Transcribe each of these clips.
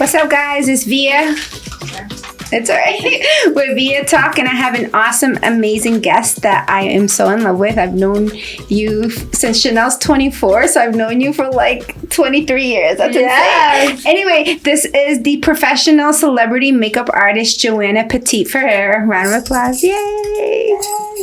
What's up, guys? It's Via. It's all right. We're Via Talk, and I have an awesome, amazing guest that I am so in love with. I've known you since Chanel's 24, so I've known you for like 23 years. That's insane. Anyway, this is the professional celebrity makeup artist, Joanna Petit Ferrer. Round of applause. Yay!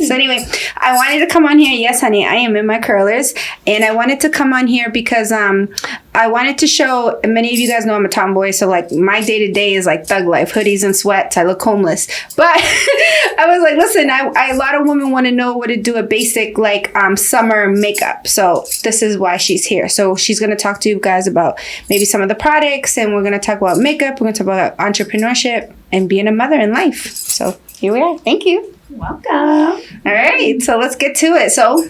So anyway, I wanted to come on here. Yes, honey, I am in my curlers. And I wanted to come on here because I wanted to show, many of you guys know I'm a tomboy, so like my day-to-day is like thug life, hoodies and sweats. I look homeless. But I was like, listen, a lot of women want to know what to do a basic like summer makeup. So this is why she's here. So she's going to talk to you guys about maybe some of the products, and we're going to talk about makeup. We're going to talk about entrepreneurship and being a mother in life. So here we are. Thank you. Welcome. All right, so let's get to it. So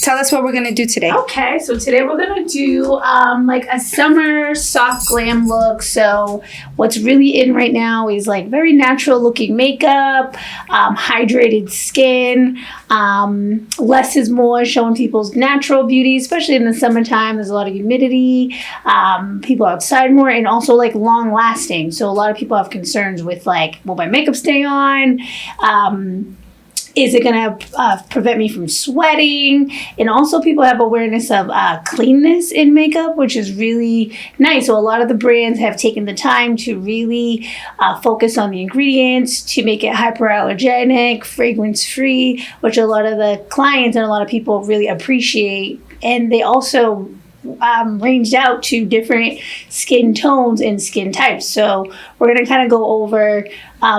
tell us what we're going to do today. Okay, so today we're going to do like a summer soft glam look. So what's really in right now is like very natural looking makeup, hydrated skin, less is more, showing people's natural beauty, especially in the summertime. There's a lot of humidity, people are outside more, and also like long lasting. So a lot of people have concerns with like, will my makeup stay on? Is it going to prevent me from sweating? And also people have awareness of cleanness in makeup, which is really nice. So a lot of the brands have taken the time to really focus on the ingredients to make it hypoallergenic, fragrance-free, which a lot of the clients and a lot of people really appreciate. And they also ranged out to different skin tones and skin types. So we're going to kind of go over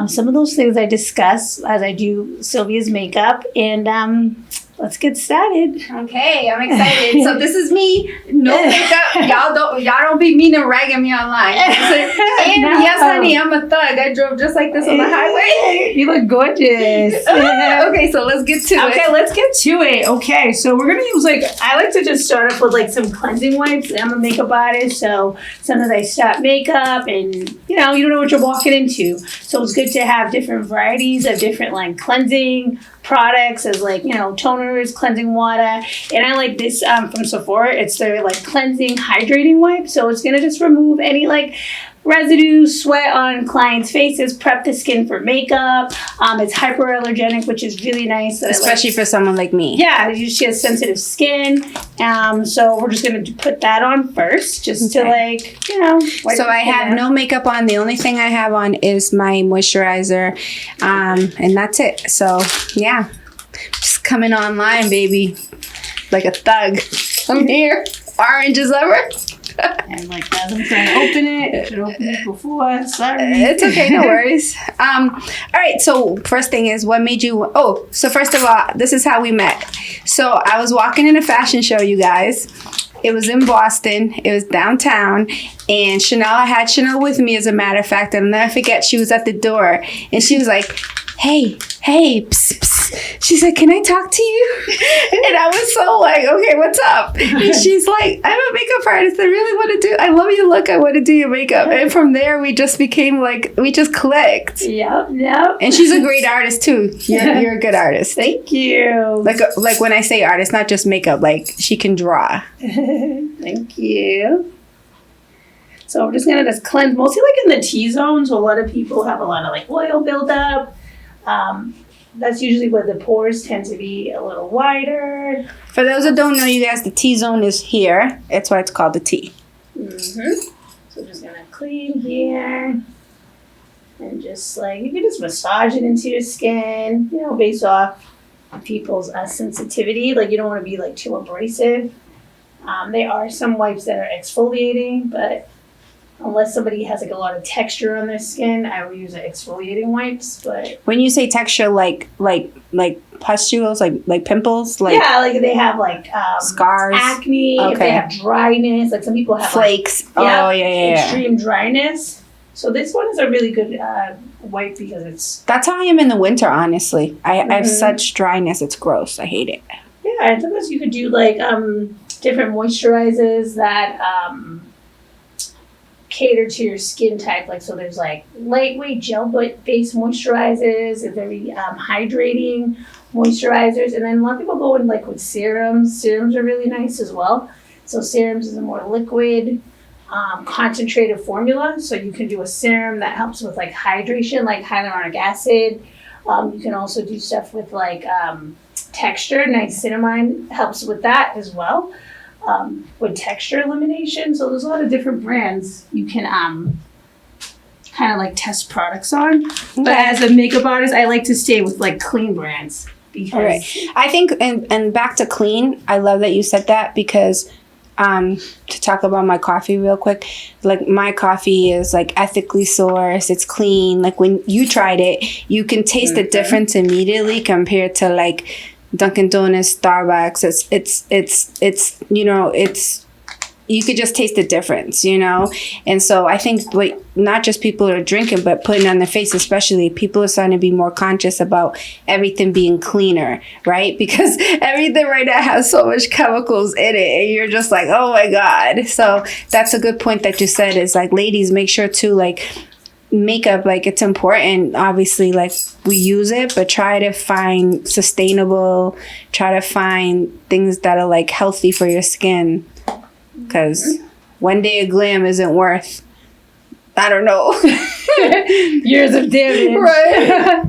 some of those things I discuss as I do Sylvia's makeup, and let's get started. Okay, I'm excited. So this is me, no makeup. Y'all don't be mean and ragging me online. And No. yes, honey, I'm a thug. I drove just like this on the highway. You look gorgeous. Okay, so let's get to it. Okay, let's get to it. Okay, so we're gonna use I like to just start off with like some cleansing wipes. I'm a makeup artist, so sometimes I start makeup and you don't know what you're walking into. So it's good to have different varieties of different like cleansing products as like, toners, cleansing water. And I like this from Sephora. It's their like cleansing hydrating wipe. So it's gonna just remove any like residue, sweat on clients' faces, prep the skin for makeup. It's hypoallergenic, which is really nice. Especially for someone like me. Yeah, she has sensitive skin. So we're just going to put that on first just to wipe So I have no makeup on. The only thing I have on is my moisturizer. And that's it. So yeah, just coming online, baby. Like a thug. I'm here. Orange as ever. And like as I'm trying to open it, I should open it before. Sorry. It's okay, no worries. All right, so first thing is, what made you... Oh, so first of all, this is how we met. So I was walking in a fashion show, you guys. It was in Boston. It was downtown. And I had Chanel with me, as a matter of fact. And I'll never forget, she was at the door. And she was like, hey, psst, psst. She's like, can I talk to you? And I was so like, okay, what's up? And she's like, I'm a makeup artist. I really want to do, I love your look. I want to do your makeup. And from there, we just became like, we just clicked. Yep. And she's a great artist too. You're a good artist. Thank you. Like when I say artist, not just makeup, like she can draw. Thank you. So we're just going to cleanse, mostly like in the T-zone. So a lot of people have a lot of like oil buildup. That's usually where the pores tend to be a little wider. For those that don't know, you guys, the T-zone is here. That's why it's called the T. Mm-hmm. So we're just going to clean here. And just like, you can just massage it into your skin, based off people's sensitivity. Like you don't want to be like too abrasive. There are some wipes that are exfoliating, but unless somebody has like a lot of texture on their skin, I will use exfoliating wipes. But when you say texture, like pustules, like pimples, like like they have like scars, acne. Okay. If they have dryness, like some people have flakes. Extreme dryness. So this one is a really good wipe because that's how I am in the winter. Honestly, I have such dryness. It's gross. I hate it. Yeah, and sometimes you could do like different moisturizers that cater to your skin type. Like, so there's like lightweight gel-based moisturizers and very hydrating moisturizers. And then a lot of people go in like with serums. Serums are really nice as well. So serums is a more liquid concentrated formula. So you can do a serum that helps with like hydration, like hyaluronic acid. You can also do stuff with like texture. Niacinamide helps with that as well. With texture elimination. So there's a lot of different brands you can kind of like test products on. But as a makeup artist, I like to stay with like clean brands. Because All right. I think, and back to clean, I love that you said that because to talk about my coffee real quick, like my coffee is like ethically sourced, it's clean. Like when you tried it, you can taste the difference immediately compared to like Dunkin' Donuts, Starbucks. It's you know, you could just taste the difference, you know? And so I think what not just people are drinking, but putting on their face, especially people are starting to be more conscious about everything being cleaner, right? Because everything right now has so much chemicals in it and you're just like, oh my God. So that's a good point that you said is like, ladies, make sure to like makeup, like it's important. Obviously, like we use it, but try to find sustainable, try to find things that are like healthy for your skin. Because one day of glam isn't worth, I don't know, years of damage. Right.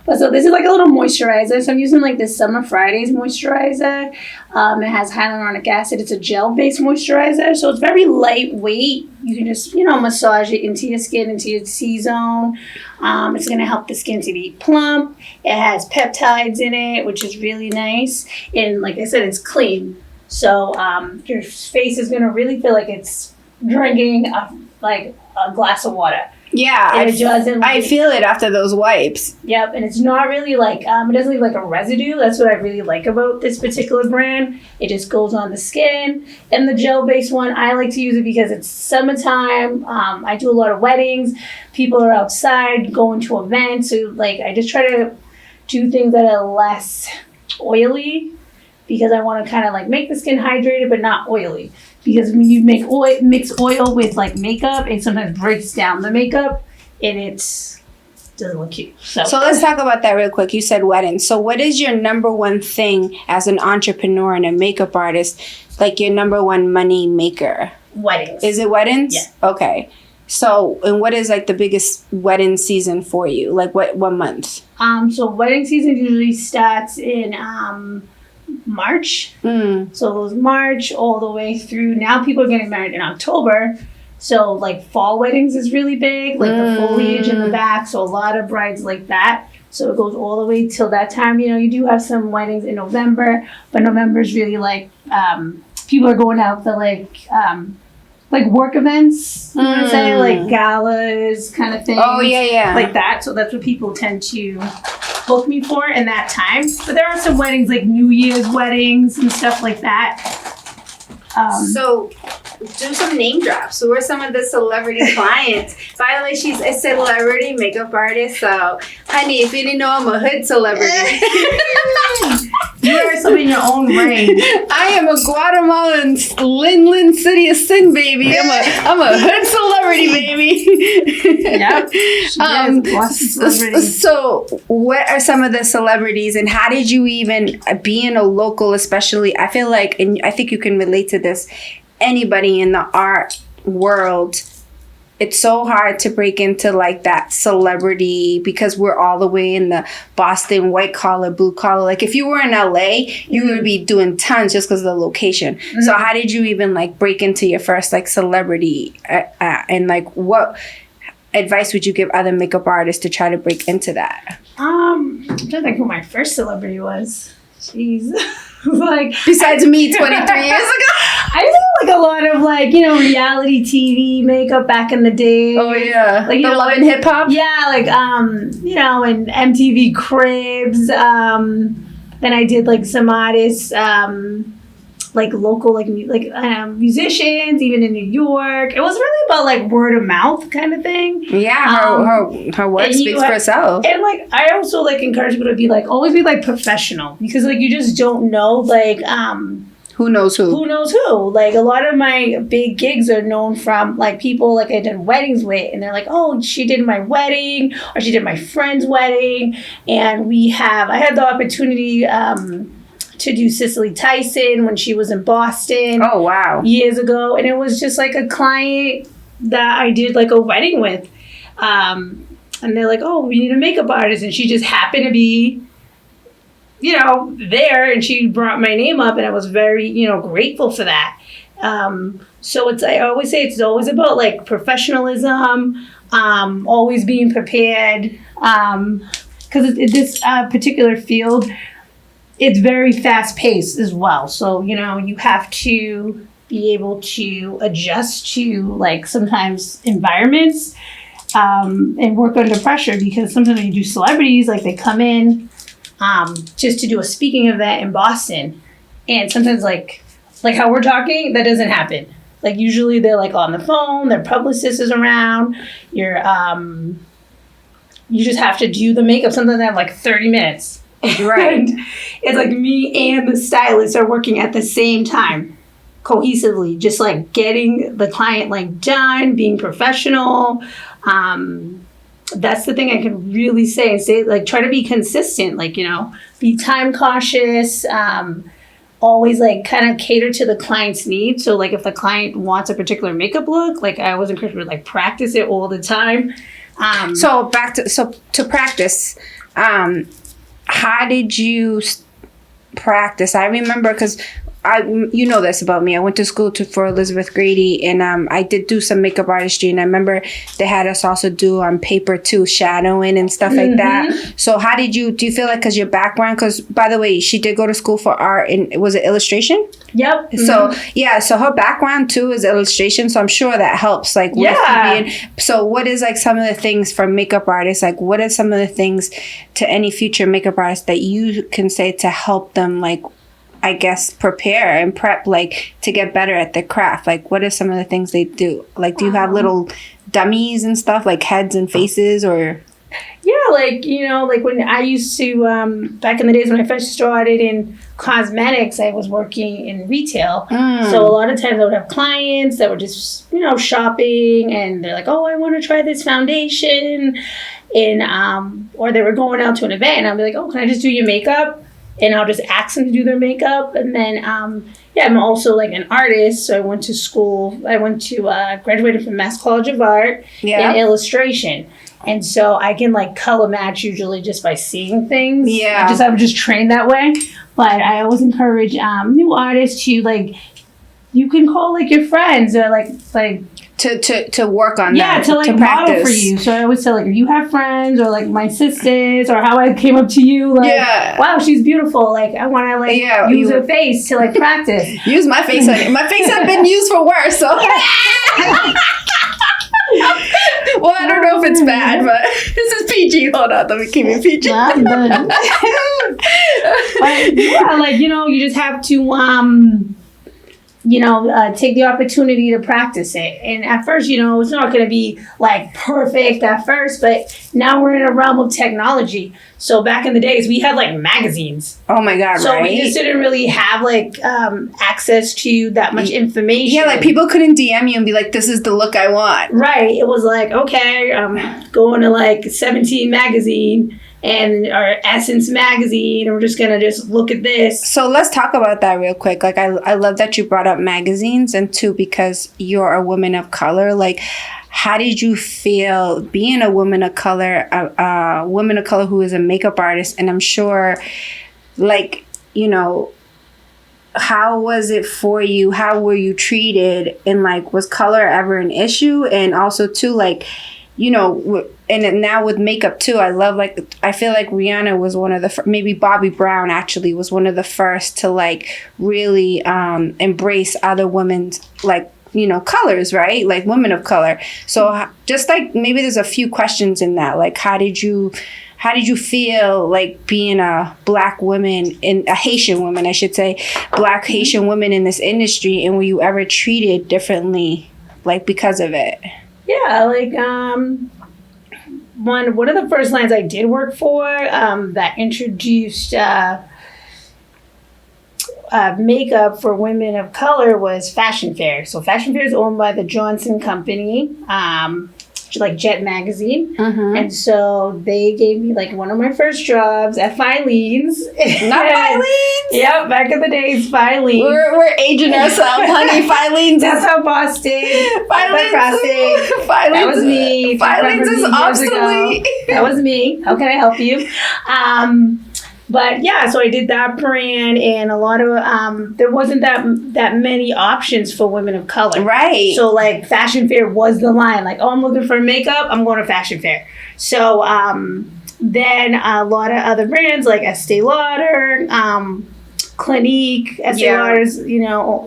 But so this is like a little moisturizer. So I'm using like this Summer Fridays moisturizer. It has hyaluronic acid. It's a gel-based moisturizer. So it's very lightweight. You can just, you know, massage it into your skin, into your C-zone. It's going to help the skin to be plump. It has peptides in it, which is really nice. And like I said, it's clean. So your face is going to really feel like it's drinking a glass of water. Yeah, I feel it after those wipes. Yep, and it's not really like, it doesn't leave like a residue. That's what I really like about this particular brand. It just goes on the skin. And the gel-based one, I like to use it because it's summertime. I do a lot of weddings. People are outside going to events. So like, I just try to do things that are less oily, because I want to kind of like make the skin hydrated but not oily. Because when you mix oil with like makeup, it sometimes breaks down the makeup and it doesn't look cute. So let's talk about that real quick. You said weddings. So what is your number one thing as an entrepreneur and a makeup artist, like your number one money maker? Weddings. Is it weddings? Yeah. Okay. So, and what is like the biggest wedding season for you? Like what month? So wedding season usually starts in March. So it goes March all the way through. Now people are getting married in October. So like fall weddings is really big, like the foliage in the back. So a lot of brides like that. So it goes all the way till that time. You know, you do have some weddings in November, but November is really like people are going out for like work events, you know what I'm saying? Like galas kind of thing. Oh, yeah. Like that. So that's what people tend to book me for in that time. But there are some weddings, like New Year's weddings and stuff like that. So do some name drops. Who are some of the celebrity clients? By the way, she's a celebrity makeup artist. So, honey, if you didn't know, I'm a hood celebrity. You are some in your own range. I am a Guatemalan Lin City of Sin baby. I'm a hood celebrity baby. Yep. So what are some of the celebrities and how did you even be in a local, especially, I feel like, and I think you can relate to this, anybody in the art world, it's so hard to break into like that celebrity because we're all the way in the Boston white collar, blue collar. Like if you were in LA, you would be doing tons just because of the location. So how did you even like break into your first like celebrity and like what advice would you give other makeup artists to try to break into that? I'm trying to think who my first celebrity was. Jeez. Like besides me 23 years ago. I did like a lot of like, you know, reality TV makeup back in the day. Oh yeah. Like the Love and Hip Hop? Yeah, like you know, and MTV Cribs. Then I did like some artists, like local musicians, even in New York. It was really about like word of mouth kind of thing. Yeah, her work speaks for itself. And like I also like encourage people to be like always be like professional because like you just don't know like who knows who? Who knows who? Like a lot of my big gigs are known from like people like I did weddings with, and they're like, oh, she did my wedding or she did my friend's wedding, and I had the opportunity. to do Cicely Tyson when she was in Boston Oh wow. years ago. And it was just like a client that I did like a wedding with. And they're like, oh, we need a makeup artist. And she just happened to be, there. And she brought my name up. And I was very, grateful for that. So I always say it's always about like professionalism, always being prepared. Because this particular field, it's very fast paced as well. So, you have to be able to adjust to like sometimes environments and work under pressure, because sometimes when you do celebrities, like they come in just to do a speaking event in Boston. And sometimes like how we're talking, that doesn't happen. Like usually they're like on the phone, their publicist is around, you just have to do the makeup. Sometimes they have like 30 minutes. Right. And it's like me and the stylist are working at the same time, cohesively, just like getting the client like done, being professional. That's the thing I can really say like try to be consistent, like, be time cautious, always like kind of cater to the client's needs. So like if the client wants a particular makeup look, like I always encourage people to like practice it all the time. So to practice, how did you practice? I remember because you know this about me. I went to school for Elizabeth Grady, and I did do some makeup artistry, and I remember they had us also do on paper too, shadowing and stuff like that. So how do you feel like, because your background, because by the way, she did go to school for art, and was it illustration? Yep. So her background too is illustration, so I'm sure that helps. Like, so what is like some of the things for makeup artists? Like, what are some of the things to any future makeup artist that you can say to help them, like, I guess, prepare and prep, like, to get better at their craft? Like, what are some of the things they do? Like, do you have little dummies and stuff, like heads and faces, or? Yeah, like, like when I used to, back in the days when I first started in cosmetics, I was working in retail. So a lot of times I would have clients that were just, shopping, and they're like, oh, I want to try this foundation. And, or they were going out to an event, and I'd be like, oh, can I just do your makeup? And I'll just ask them to do their makeup. And then, I'm also like an artist. So I went to school. I graduated from Mass College of Art in illustration. And so I can like color match usually just by seeing things. Yeah. I'm just trained that way. But I always encourage new artists to like, you can call like your friends or like to work on that. To like to model practice for you. So I always say like, if you have friends or like my sisters or how I came up to you, like, wow, she's beautiful. Like I want to like use her face to like practice. Use my face on it. My face has been used for worse, so. Well, I don't know if it's bad, but this is PG. Hold on, let me keep it PG. But like, you just have to take the opportunity to practice it. And at first, it's not going to be like perfect at first, but now we're in a realm of technology. So back in the days, we had like magazines. Oh my God, so right? we just didn't really have like access to that much information. Yeah, like people couldn't DM you and be like, this is the look I want. Right. It was like, okay, I'm going to like 17 magazine and our Essence magazine, and we're just gonna just look at this. So let's talk about that real quick. Like, I love that you brought up magazines, and too, because you're a woman of color. Like, how did you feel being a woman of color, a woman of color who is a makeup artist? And I'm sure, like, how was it for you? How were you treated? And like, was color ever an issue? And also too, like, and now with makeup too, I feel like Rihanna was one of the maybe Bobbi Brown actually was one of the first to like really embrace other women's like colors, right? Like women of color. So just like maybe there's a few questions in that, like how did you feel like being a Black woman, in a Haitian woman, I should say, Black Haitian woman in this industry, and were you ever treated differently like because of it? Yeah, like one of the first lines I did work for that introduced makeup for women of color was Fashion Fair. So Fashion Fair is owned by the Johnson Company. like Jet magazine. Mhm. And so they gave me like one of my first jobs at Filene's. Not Filene's. Yep, back in the days, Filene's. We're aging ourselves, honey. Filene's. That's how Boston. Filene's. That was me. Filene's is obsolete. That was me. How can I help you? But yeah, so I did that brand, and a lot of there wasn't that many options for women of color. Right. So like Fashion Fair was the line. Like, oh, I'm looking for makeup, I'm going to Fashion Fair. So then a lot of other brands like Estee Lauder, Clinique, Estee Lauder's,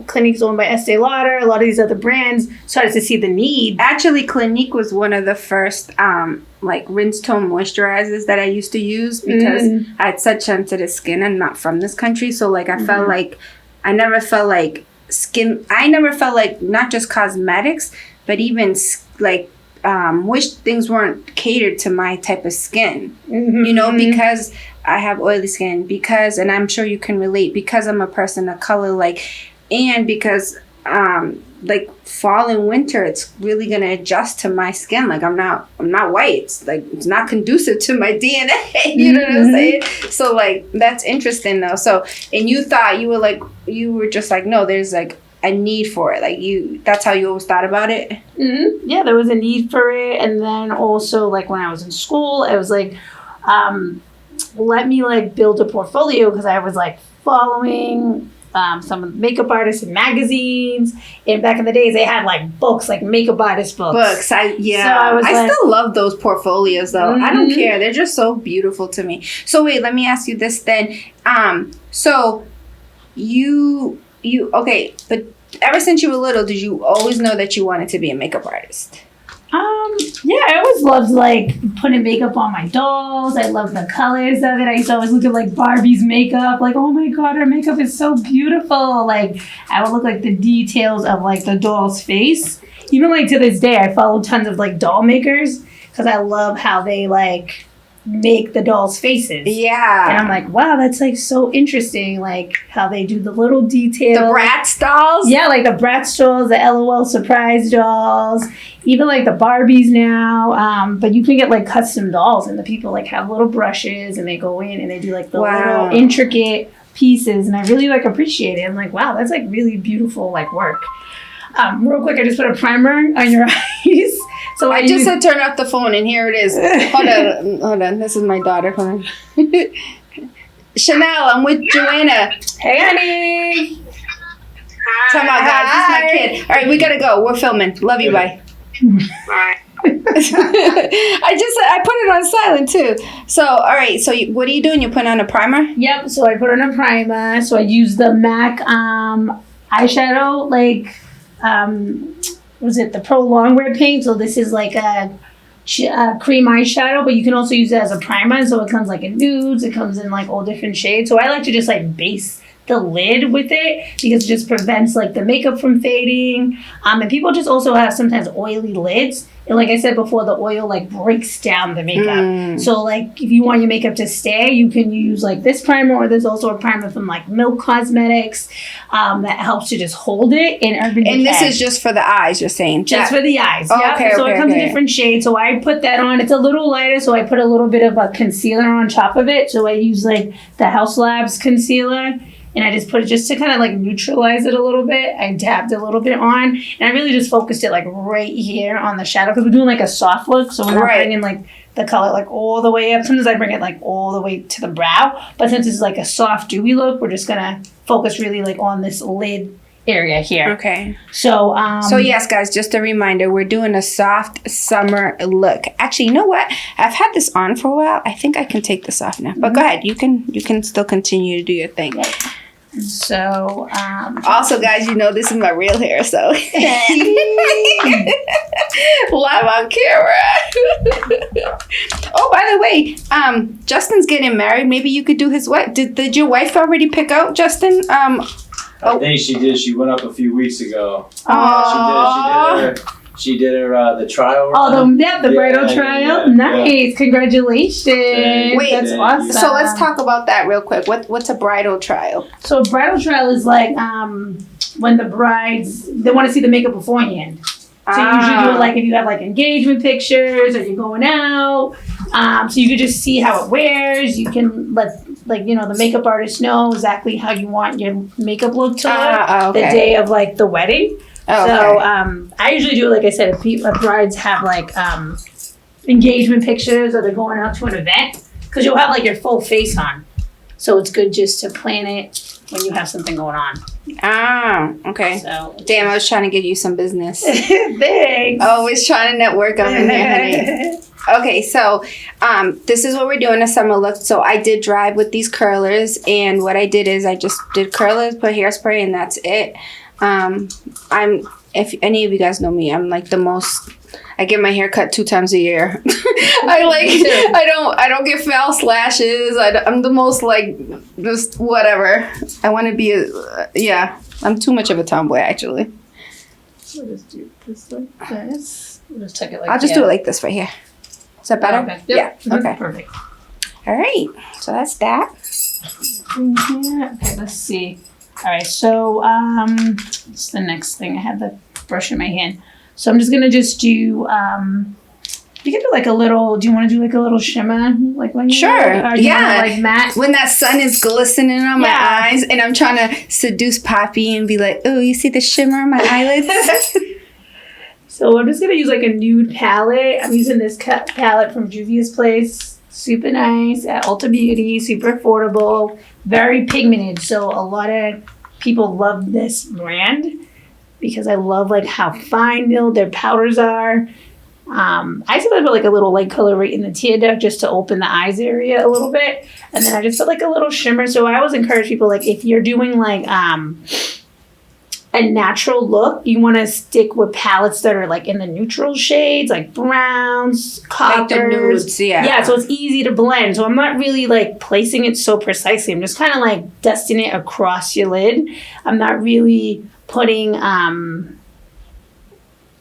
Clinique's owned by Estee Lauder. A lot of these other brands started to see the need. Actually, Clinique was one of the first like rinse tone moisturizers that I used to use because I had such sensitive skin. I'm not from this country, so like I felt like I never felt like not just cosmetics, but even like wish things weren't catered to my type of skin. Because I have oily skin, and I'm sure you can relate, because I'm a person of color, and because like fall and winter, it's really gonna adjust to my skin. Like I'm not white. It's not conducive to my DNA. You know what I'm saying? So like that's interesting though. So and you thought you were just like, no, there's like a need for it. Like that's how you always thought about it. Yeah, there was a need for it, and then also like when I was in school, I was like, let me like build a portfolio, because I was like following some of the makeup artists in magazines, and back in the days they had like books, like makeup artist books. So I still love those portfolios though. I don't care, they're just so beautiful to me. So wait, let me ask you this then. So you okay, but ever since you were little, did you always know that you wanted to be a makeup artist? Yeah, I always loved like putting makeup on my dolls. I love the colors of it. I used to always look at like Barbie's makeup, like, oh my god, her makeup is so beautiful. Like I would look like the details of like the doll's face. Even like to this day, I follow tons of like doll makers because I love how they like make the dolls' faces. Yeah. And I'm like, wow, that's like so interesting, like how they do the little details. The Bratz dolls? Yeah, like the Bratz dolls, the LOL surprise dolls, even like the Barbies now. But you can get like custom dolls, and the people like have little brushes, and they go in and they do like the little intricate pieces, and I really like appreciate it. I'm like, wow, that's like really beautiful like work. Real quick, I just put a primer on your eyes. So I just said turn off the phone, and here it is. Hold on. This is my daughter. Hold on. Chanel, I'm with Joanna. Hey, honey. Tell my guys, this is my kid. All right, we gotta go. We're filming. Love you. Bye. Bye. I put it on silent too. So all right. So what are you doing? You putting on a primer? Yep. So I put on a primer. So I use the MAC eyeshadow, like. Was it the Pro Longwear paint? So this is like a cream eyeshadow, but you can also use it as a primer. So it comes like in nudes. It comes in like all different shades. So I like to just like base the lid with it because it just prevents like the makeup from fading. And people just also have sometimes oily lids. And like I said before, the oil like breaks down the makeup. So like if you want your makeup to stay, you can use like this primer, or there's also a primer from like Milk Cosmetics that helps to just hold it in Urban Decay. And this is just for the eyes, you're saying? Just for the eyes. Oh, yep. okay, So it comes in different shades. So I put that on. It's a little lighter, so I put a little bit of a concealer on top of it. So I use like the House Labs concealer. And I just put it just to kind of like neutralize it a little bit. I dabbed a little bit on. And I really just focused it like right here on the shadow. Because we're doing like a soft look. So we're not bringing like the color like all the way up. Sometimes I bring it like all the way to the brow. But since it's like a soft dewy look, we're just going to focus really like on this lid area here. Okay. So yes, guys, just a reminder, we're doing a soft summer look. Actually, you know what? I've had this on for a while. I think I can take this off now. But go ahead. You can still continue to do your thing. Yep. So also, guys, this is my real hair, so live on camera. Oh, by the way, Justin's getting married. Maybe you could do his wife. Did your wife already pick out Justin? I think she did. She went up a few weeks ago. Oh, She did her the trial. The bridal trial. Nice. Yeah. Congratulations. Wait, that's awesome. So let's talk about that real quick. What's a bridal trial? So a bridal trial is like when the brides, they want to see the makeup beforehand. So you usually do it like if you have like engagement pictures or you're going out. So you could just see how it wears. You can let the makeup artist know exactly how you want your makeup look to look the day of like the wedding. Oh, So okay. I usually do it like I said if brides have like engagement pictures or they're going out to an event because you'll have like your full face on. So it's good just to plan it when you have something going on. Okay. So Damn, I was trying to give you some business. thanks. Always trying to network up in here, honey. Okay, so this is what we're doing, a summer look. So I did drive with these curlers, and what I did is I just did curlers, put hairspray, and that's it. If any of you guys know me, I'm like the most. I get my hair cut 2 times a year. I don't get false lashes. I'm the most like just whatever. I want to be I'm too much of a tomboy actually. We'll just do this like this. We'll just tuck it like I'll just do it like this right here. Is that better? Okay. Yep. Yeah. Okay. Perfect. All right. So that's that. Okay, let's see. All right, so what's the next thing? I have the brush in my hand. So I'm just gonna do you can do like a little, do you want to do like a little shimmer? Like when you Sure. or you Yeah. wanna, like matte? When that sun is glistening on my Yeah. eyes and I'm trying to seduce Poppy and be like, oh, you see the shimmer on my eyelids? So I'm just gonna use like a nude palette. I'm using this palette from Juvia's Place. Super nice at Ulta Beauty, super affordable, very pigmented. So a lot of people love this brand because I love like how fine milled their powders are. I sometimes put like a little light color right in the tear duct just to open the eyes area a little bit. And then I just put like a little shimmer. So I always encourage people like if you're doing like a natural look, you want to stick with palettes that are like in the neutral shades, like browns, coppers. Like the nudes, yeah. Yeah, so it's easy to blend. So I'm not really like placing it so precisely. I'm just kind of like dusting it across your lid. I'm not really putting, I'm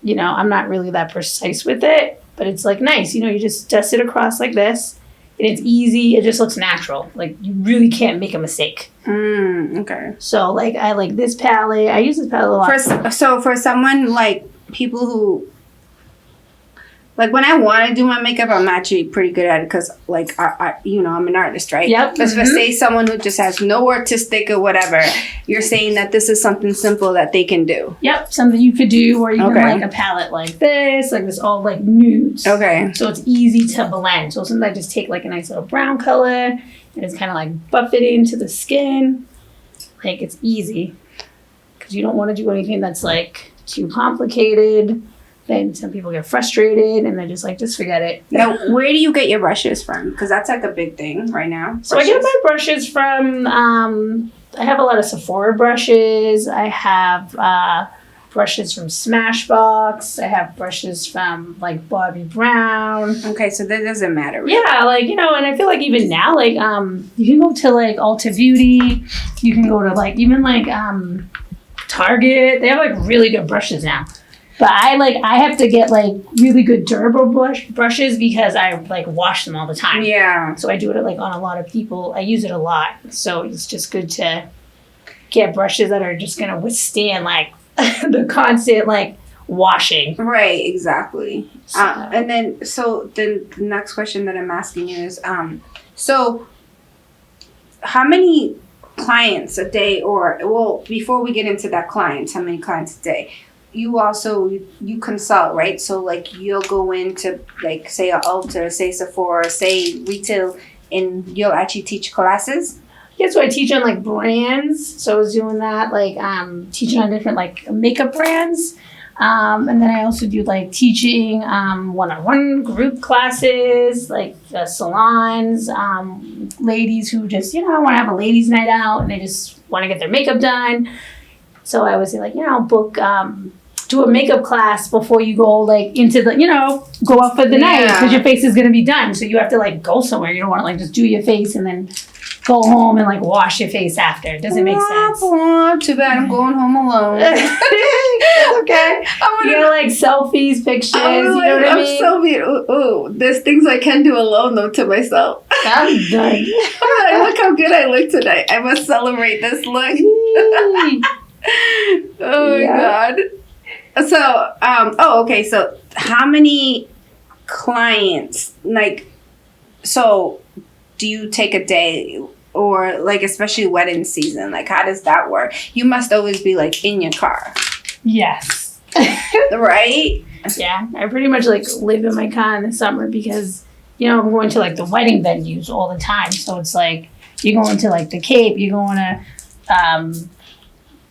not really that precise with it, but it's like nice. You just dust it across like this. And it's easy. It just looks natural. Like you really can't make a mistake. Okay. So like I like this palette. I use this palette a lot. So for someone like people who like when I want to do my makeup, I'm actually pretty good at it because like I'm an artist, right? Yep. But for say someone who just has no artistic or whatever, you're saying that this is something simple that they can do. Yep, something you could do, or even Okay. like a palette like this all like nudes. Okay. So it's easy to blend. So sometimes I just take like a nice little brown color and just kind of like buff it into the skin. Like it's easy because you don't want to do anything that's like too complicated. Then some people get frustrated and they're just forget it. Now, where do you get your brushes from? Because that's like a big thing right now. So I get my brushes from, I have a lot of Sephora brushes. I have brushes from Smashbox. I have brushes from like Bobbi Brown. Okay, so that doesn't matter. Really. Yeah, and I feel like even now, like, you can go to like Ulta Beauty. You can go to like, even like Target. They have like really good brushes now. But I have to get like really good durable brushes because I like wash them all the time. Yeah. So I do it like on a lot of people. I use it a lot. So it's just good to get brushes that are just gonna withstand like the constant like washing. Right, exactly. So- And then the next question that I'm asking you is, so how many clients a day before we get into that clients, how many clients a day? You also, you consult, right? So like you'll go into like say a Ulta, say Sephora, say retail, and you'll actually teach classes? Yeah, so I teach on like brands. So I was doing that, like teaching on different like makeup brands. And then I also do like teaching one-on-one group classes, like salons, ladies who just, want to have a ladies' night out and they just want to get their makeup done. So I would say like, book, do a makeup class before you go like into the, go out for the night because your face is going to be done. So you have to like go somewhere. You don't want to like just do your face and then go home and like wash your face after. It doesn't make sense. Too bad I'm going home alone. It's okay. You know, like selfies, pictures, you know what I mean? I'm so weird. Ooh, there's things I can do alone though to myself. I'm done. Look how good I look tonight. I must celebrate this look. Oh my Yeah. God. So, okay. So, how many clients, like, so do you take a day or, like, especially wedding season? Like, how does that work? You must always be, like, in your car, Yes. right? Yeah, I pretty much like live in my car in the summer because, you know, I'm going to like the wedding venues all the time. So it's like you're going to like the Cape, you're going to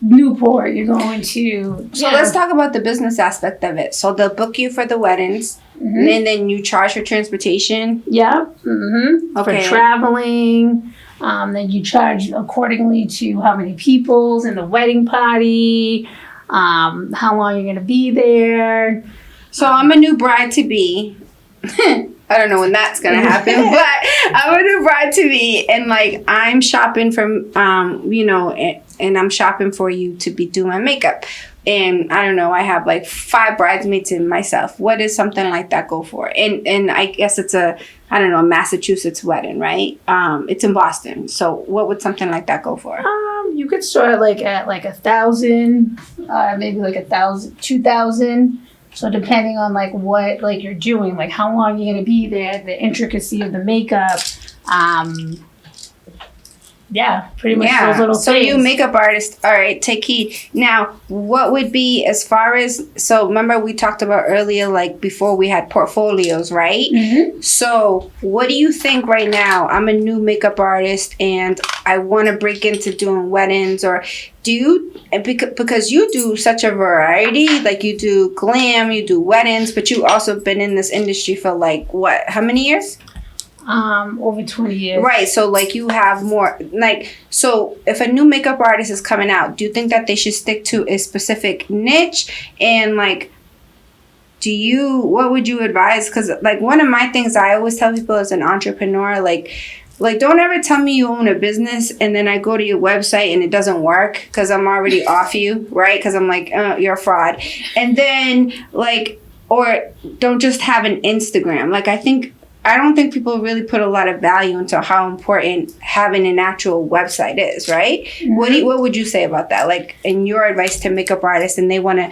Newport, you're going to. So let's talk about the business aspect of it. So they'll book you for the weddings, Mhm. and then you charge for transportation. Yeah. Mm-hmm. Okay. For traveling. Then you charge accordingly to how many people's in the wedding party, how long you're going to be there. So I'm a new bride to be. I don't know when that's gonna happen, but I'm a new bride to be, and like I'm shopping from, and I'm shopping for you to be doing my makeup, and I don't know, I have like 5 bridesmaids and myself. What does something like that go for? And I guess it's a Massachusetts wedding, right? It's in Boston. So what would something like that go for? You could start like at like 1,000, maybe like 1,000, 2,000. So depending on like what like you're doing, like how long you're gonna be there, the intricacy of the makeup, yeah, pretty much those little so things. you makeup artist, all right, take heed. Now, what would be as far as, so remember we talked about earlier, like before we had portfolios, right? Mhm. So what do you think right now? I'm a new makeup artist and I want to break into doing weddings, or do you, because you do such a variety, like you do glam, you do weddings, but you also been in this industry for like what, how many years? Over 20 years. Right, so like you have more, like, so if a new makeup artist is coming out, do you think that they should stick to a specific niche? And like, what would you advise? Because like one of my things I always tell people as an entrepreneur, like don't ever tell me you own a business and then I go to your website and it doesn't work because I'm already off you, right? Because I'm like, you're a fraud. And then like, or don't just have an Instagram. Like I don't think people really put a lot of value into how important having an actual website is, right? Mm-hmm. What would you say about that? Like, in your advice to makeup artists, and they want to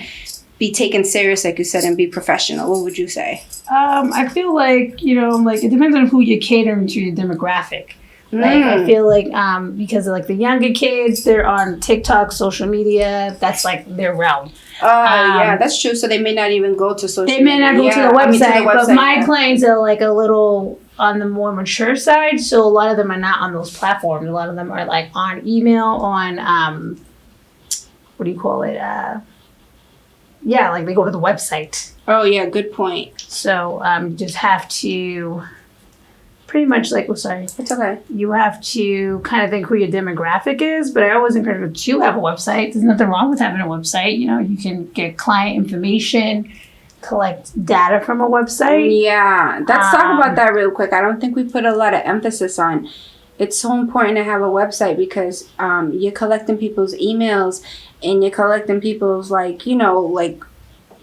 be taken serious, like you said, and be professional, what would you say? I feel like, you know, like it depends on who you're catering to, your demographic. Like I feel like because like the younger kids, they're on TikTok, social media. That's like their realm. Yeah, that's true. So they may not even go to social media. They may not go to the website, but my yeah. clients are like a little on the more mature side. So a lot of them are not on those platforms. A lot of them are like on email, on what do you call it? Yeah, like they go to the website. Oh yeah, good point. So you just have to pretty much like, It's okay. you have to kind of think who your demographic is, but I always encourage you to have a website. There's nothing wrong with having a website. You know, you can get client information, collect data from a website. Yeah, let's talk about that real quick. I don't think we put a lot of emphasis on. It's so important to have a website because you're collecting people's emails and you're collecting people's like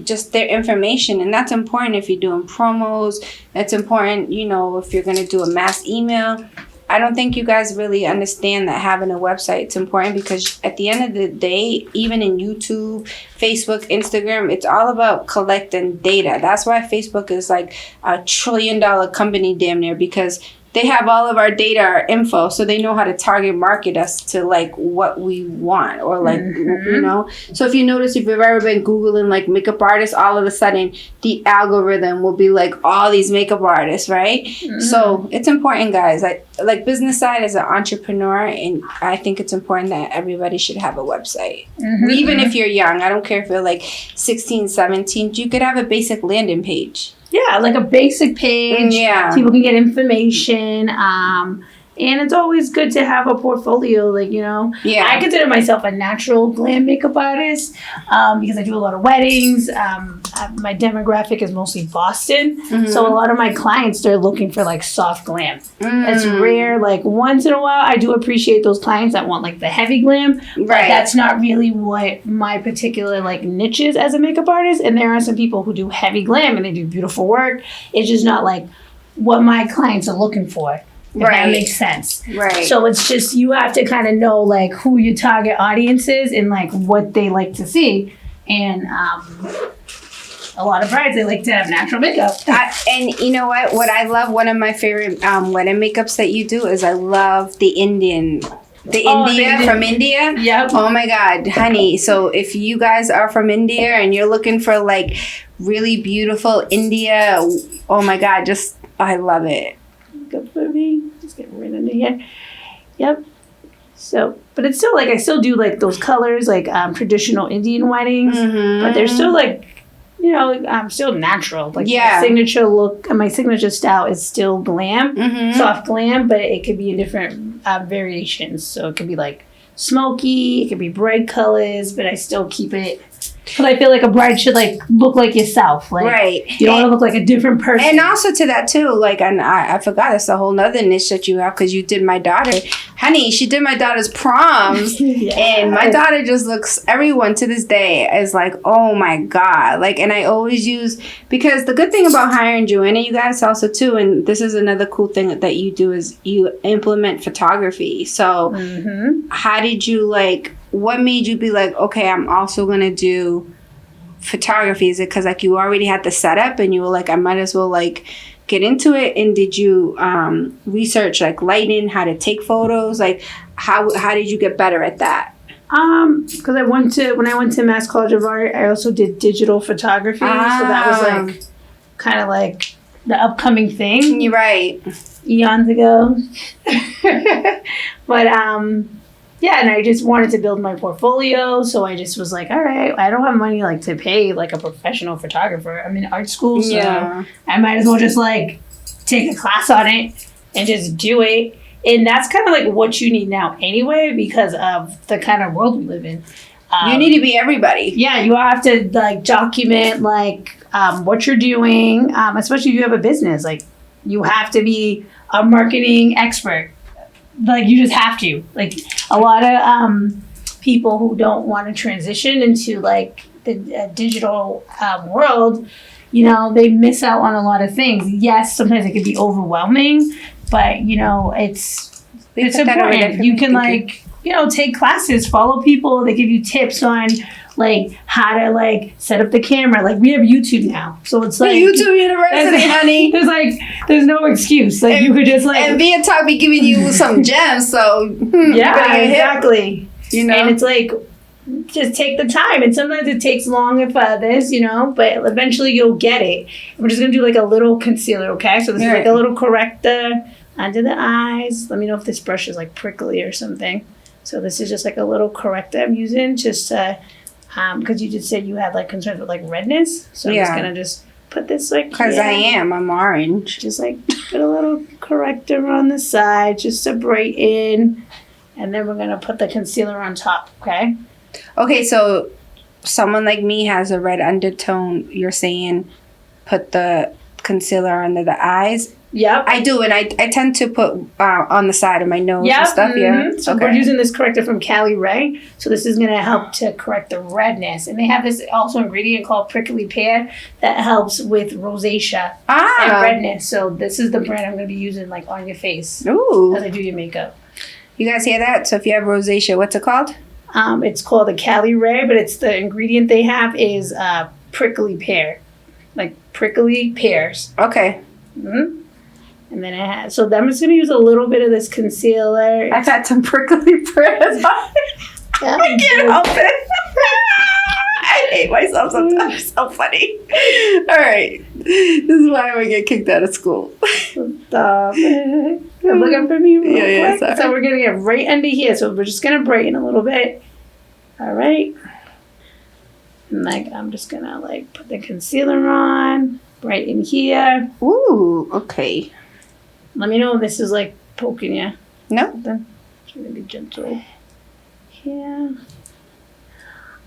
just their information, and that's important if you're doing promos. That's important, if you're going to do a mass email. I don't think you guys really understand that having a website is important because at the end of the day, even in YouTube, Facebook, Instagram, it's all about collecting data. That's why Facebook is like $1 trillion company damn near, because they have all of our data, our info, so they know how to target market us to like what we want, or like, So if you notice, if you've ever been Googling like makeup artists, all of a sudden the algorithm will be like all these makeup artists, right? Mm-hmm. So it's important, guys. Like business side as an entrepreneur, and I think it's important that everybody should have a website. Mm-hmm. Even if you're young, I don't care if you're like 16, 17, you could have a basic landing page. Yeah, like a basic page. Yeah. People can get information. And it's always good to have a portfolio, Yeah. I consider myself a natural glam makeup artist because I do a lot of weddings. My demographic is mostly Boston. Mm-hmm. So a lot of my clients, they're looking for like soft glam. It's rare. Like once in a while, I do appreciate those clients that want like the heavy glam. Right. But that's not really what my particular like niche is as a makeup artist. And there are some people who do heavy glam and they do beautiful work. It's just not like what my clients are looking for. If that makes sense. Right. So it's just, you have to kind of know like who your target audience is and like what they like to see. And a lot of brides, they like to have natural makeup. And you know what? What I love, one of my favorite wedding makeups that you do is I love the Indian. From India. Yep. Oh my God, honey. So if you guys are from India and you're looking for like really beautiful India, oh my God, I love it. Good for me. Just get right under here. Yep. So, but it's still like, I still do like those colors, like traditional Indian weddings, but they're still like, you know, still natural. Like my signature look and my signature style is still glam, soft glam, but it could be in different variations. So it could be like smoky, it could be bright colors, but I still keep it. But I feel like a bride should like look like yourself. Like, right. You don't want to look like a different person. And also to that too, like, and I forgot, that's a whole nother niche that you have because you did my daughter. Honey, she did my daughter's proms. And my daughter just looks, everyone to this day is like, oh my God. Like, and I always use, because the good thing about hiring Joanna, you guys also too, and this is another cool thing that you do is you implement photography. So how did you like, what made you be like, okay, I'm also going to do photography? Is it because like you already had the setup and you were like, I might as well like get into it? And did you research like lighting, how to take photos? Like how did you get better at that? Because when I went to Mass College of Art, I also did digital photography. So that was like kind of like the upcoming thing. You're right. Eons ago. But yeah, and I just wanted to build my portfolio, so I just was like, all right, I don't have money like to pay like a professional photographer. I'm in art school, so I might as well just like take a class on it and just do it. And that's kind of like what you need now anyway, because of the kind of world we live in. You need to be everybody. Yeah, you have to like document like what you're doing, especially if you have a business. Like you have to be a marketing expert. Like you just have to. Like a lot of people who don't want to transition into like the digital world, you know, they miss out on a lot of things. Yes, sometimes it can be overwhelming, but you know, it's important. You can like, you know, take classes, follow people. They give you tips on like how to like set up the camera. Like we have YouTube now, so it's like YouTube University, honey. There's no excuse. Like you could just like and Via Talk be giving you some gems. So yeah, exactly. You know, and it's like just take the time. And sometimes it takes longer for others, you know, but eventually you'll get it. We're just gonna do like a little concealer, okay? So this is like a little corrector under the eyes. Let me know if this brush is like prickly or something. So this is just like a little corrector I'm using just to. Because you just said you had like concerns with like redness, so I'm just gonna just put this like because I'm orange. Just like put a little corrector on the side just to brighten, and then we're gonna put the concealer on top. Okay, so someone like me has a red undertone. You're saying put the concealer under the eyes. Yep. I do, and I tend to put on the side of my nose and stuff. Yeah. So we're using this corrector from Cali Ray. So this is going to help to correct the redness. And they have this also ingredient called prickly pear that helps with rosacea and redness. So this is the brand I'm going to be using like on your face as I do your makeup. You guys hear that? So if you have rosacea, what's it called? It's called the Cali Ray, but it's the ingredient they have is prickly pear, like prickly pears. Okay. And then I'm just going to use a little bit of this concealer. I've had some prickly pears. I can't help it. I hate myself sometimes. It's so funny. All right. This is why I get kicked out of school. Stop it. Look up for me real quick. Sorry. So we're going to get right under here. So we're just going to brighten a little bit. All right. And like I'm just going to like put the concealer on right in here. Ooh, okay. Let me know if this is like poking you. No. Then try to be gentle. Yeah.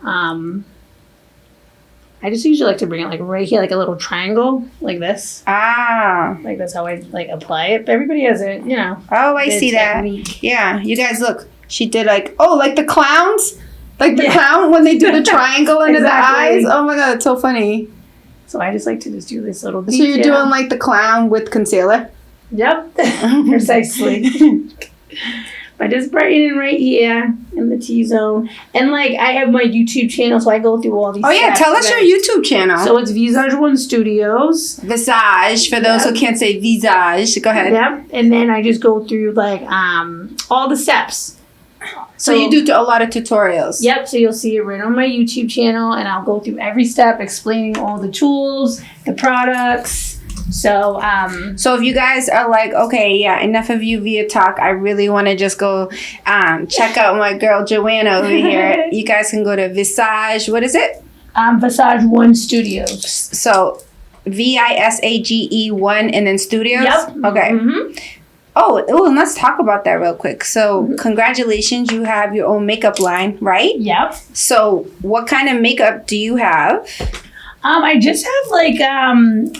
I just usually like to bring it like right here, like a little triangle, like this. Like that's how I like apply it. But everybody has it, you know. Oh, I see technique. That. Yeah, you guys look. She did like like the clowns, like the clown when they do the triangle under the eyes. Oh my god, it's so funny. So I just like to just do this little detail. So you're doing like the clown with concealer. Yep, precisely. I just brightening right here in the T-zone. And like I have my YouTube channel, so I go through all these Oh yeah, steps, tell us guys. your YouTube channel. So it's Visage One Studios. Visage, for those who can't say visage. Go ahead. Yep. And then I just go through like all the steps. So you do a lot of tutorials. Yep, so you'll see it right on my YouTube channel, and I'll go through every step explaining all the tools, the products. So, So if you guys are like, okay, yeah, enough of you via talk, I really want to just go check out my girl Joanna over here. You guys can go to Visage. What is it? Visage One Studios. So VISAGE1 and then Studios. Yep. Okay. Mm-hmm. Oh, and let's talk about that real quick. So congratulations, you have your own makeup line, right? Yep. So what kind of makeup do you have? I just have like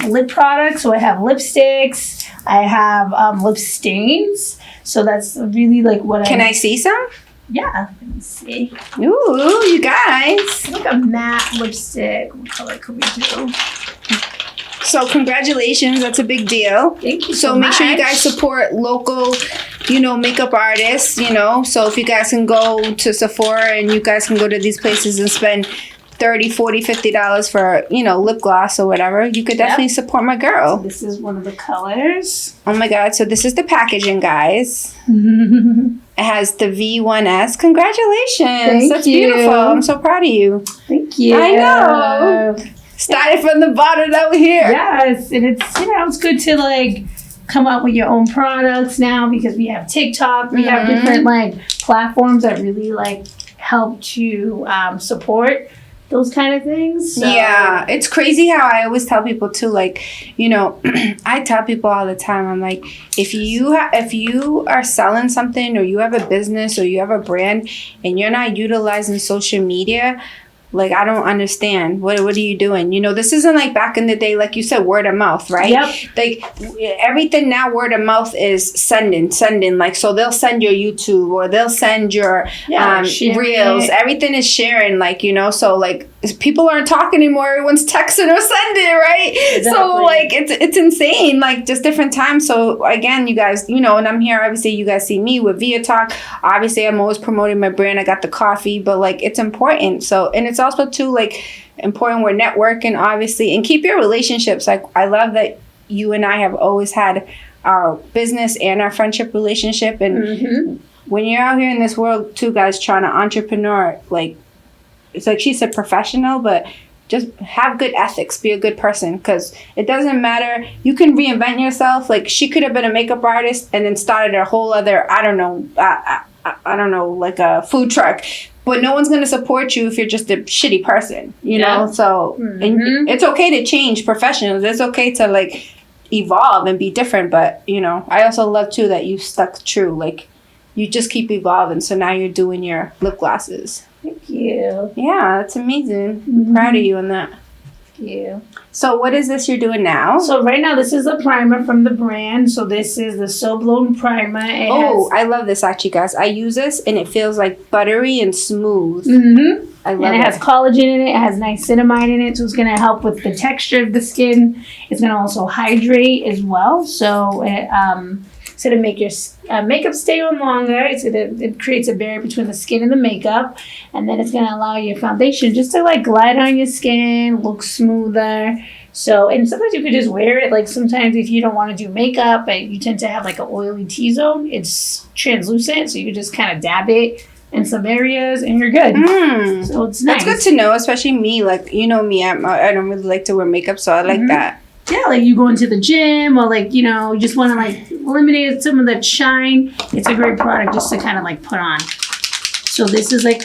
lip products. So I have lipsticks. I have lip stains. So that's really like what Can I see some? Yeah. Let me see. Ooh, you guys. It's like a matte lipstick. What color could we do? So congratulations, that's a big deal. Thank you So so make sure you much. guys support local, makeup artists, So if you guys can go to Sephora and you guys can go to these places and spend $30, $40, $50 for, lip gloss or whatever, you could definitely support my girl. This is one of the colors. Oh my God, so this is the packaging, guys. It has the V1S. Congratulations. Thank That's you. beautiful. I'm so proud of you. Thank you. I know. Started from the bottom over here. Yes, and it's it's good to like come up with your own products now because we have TikTok, we have different like platforms that really like help to support those kind of things. So. Yeah, it's crazy how I always tell people too. Like, I tell people all the time. I'm like, if you are selling something or you have a business or you have a brand and you're not utilizing social media. Like, I don't understand. What are you doing? This isn't like back in the day, like you said, word of mouth, right? Yep. Like, everything now, word of mouth is sending. Like, so they'll send your YouTube or they'll send your sharing reels. it. Everything is sharing, like, so, like, people aren't talking anymore. Everyone's texting or sending, right? Exactly. So, like, it's insane. Like, just different times. So, again, you guys, and I'm here. Obviously, you guys see me with Via Talk. Obviously, I'm always promoting my brand. I got the coffee, but, like, it's important. So, and it's also too like important, we're networking obviously, and keep your relationships. Like, I love that you and I have always had our business and our friendship relationship, and when you're out here in this world too, guys, trying to entrepreneur, like, it's like she said, professional, but just have good ethics, be a good person, because it doesn't matter. You can reinvent yourself. Like, she could have been a makeup artist and then started a whole other, I don't know, like a food truck. But no one's going to support you if you're just a shitty person, know? So, and it's okay to change professions. It's okay to, like, evolve and be different. But, I also love, too, that you stuck true. Like, you just keep evolving. So now you're doing your lip glosses. Thank you. Yeah, that's amazing. I'm proud of you on that. Thank you. So what is this you're doing now? So right now, this is a primer from the brand. So this is the So Blown Primer. I love this actually, guys. I use this and it feels like buttery and smooth. I love and it has collagen in it. It has niacinamide in it, so it's going to help with the texture of the skin. It's going to also hydrate as well. So it it's going to make your makeup stay on longer. It creates a barrier between the skin and the makeup, and then it's going to allow your foundation just to like glide on your skin, look smoother. So, and sometimes you could just wear it. Like sometimes if you don't want to do makeup and you tend to have like an oily T-zone, it's translucent, so you can just kind of dab it in some areas and you're good. So it's nice. That's good to know, especially me. Like, you know me, I don't really like to wear makeup, so I like that. Yeah, like you go into the gym or like, you just want to like eliminate some of that shine. It's a great product just to kind of like put on. So this is like,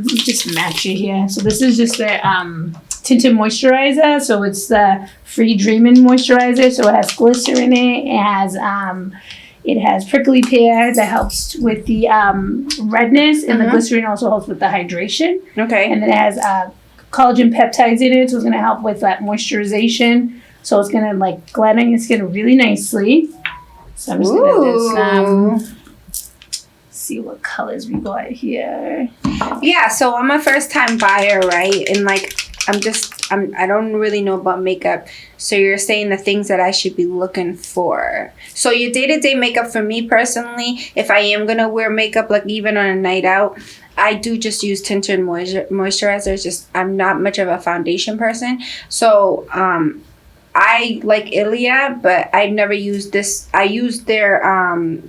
just match it here. So this is just the tinted moisturizer. So it's the Free Dreamin' moisturizer. So it has glycerin in it. It has prickly pear that helps with the redness, and the glycerin also helps with the hydration. Okay. And then it has collagen peptides in it, so it's going to help with that moisturization. So it's going to like glide on your skin really nicely. So I'm just going to just see what colors we got here. Yeah, so I'm a first time buyer, right? And like, I'm just I don't really know about makeup. So you're saying the things that I should be looking for. So your day-to-day makeup for me personally, if I am gonna wear makeup, like even on a night out, I do just use tinted moisturizer. It's just I'm not much of a foundation person. So I like Ilia, but I've never used this. I used their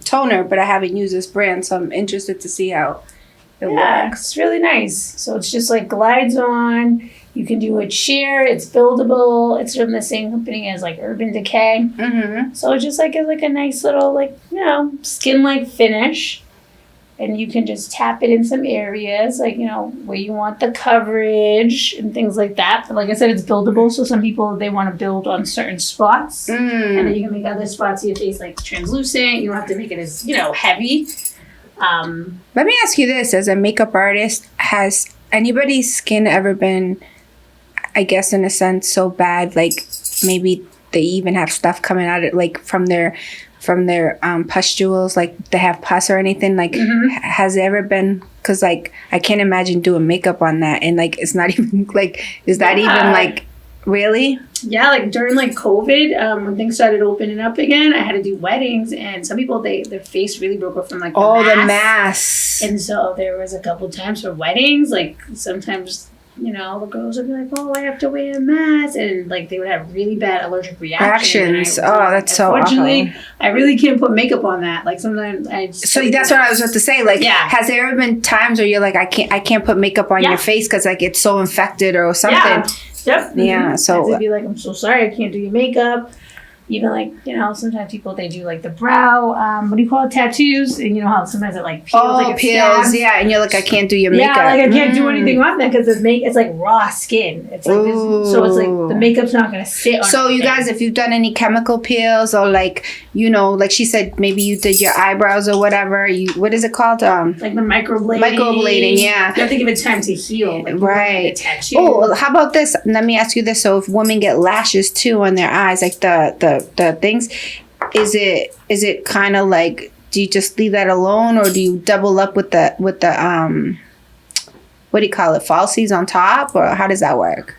toner, but I haven't used this brand, so I'm interested to see how it Yeah, works. it's really nice. So it's just like glides on. You can do it sheer. It's buildable. It's from the same company as like Urban Decay. Mm-hmm. So it's just like a nice little like skin like finish, and you can just tap it in some areas like where you want the coverage and things like that. But like I said, it's buildable. So some people they want to build on certain spots, and then you can make other spots of your face like translucent. You don't have to make it as heavy. Let me ask you this: as a makeup artist, has anybody's skin ever been, I guess, in a sense, so bad? Like maybe they even have stuff coming out of like from their pustules, like they have pus or anything. Like, has it ever been? Because like I can't imagine doing makeup on that, and like it's not even like is that even like really? Yeah, like during like COVID, when things started opening up again, I had to do weddings, and some people their face really broke off from like the mask. And so there was a couple times for weddings, like sometimes the girls would be like, "Oh, I have to wear a mask," and like they would have really bad allergic reactions. Oh, that's so awful. Unfortunately, I really can't put makeup on that. Like sometimes I. So that's what I was about to say. Like, has there ever been times where you're like, I can't put makeup on your face because like it's so infected or something? Yeah. Yep. Yeah. So I'd be like, I'm so sorry, I can't do your makeup. Even like sometimes people they do like the brow, what do you call it, tattoos, and how sometimes it like peels. Like it peels. stabs. Yeah, and you're like, I can't do your makeup. Yeah, like I can't do anything on that because it's like raw skin. It's like this, so it's like the makeup's not gonna sit on. So anything. you guys, if you've done any chemical peels or like like she said, maybe you did your eyebrows or whatever. What is it called? Like the microblading. Microblading, yeah. You have to give it time to heal. Like, right. Tattoo. Oh, how about this? Let me ask you this. So if women get lashes too on their eyes, like the things, is it kind of like, do you just leave that alone, or do you double up with the what do you call it, falsies on top, or how does that work?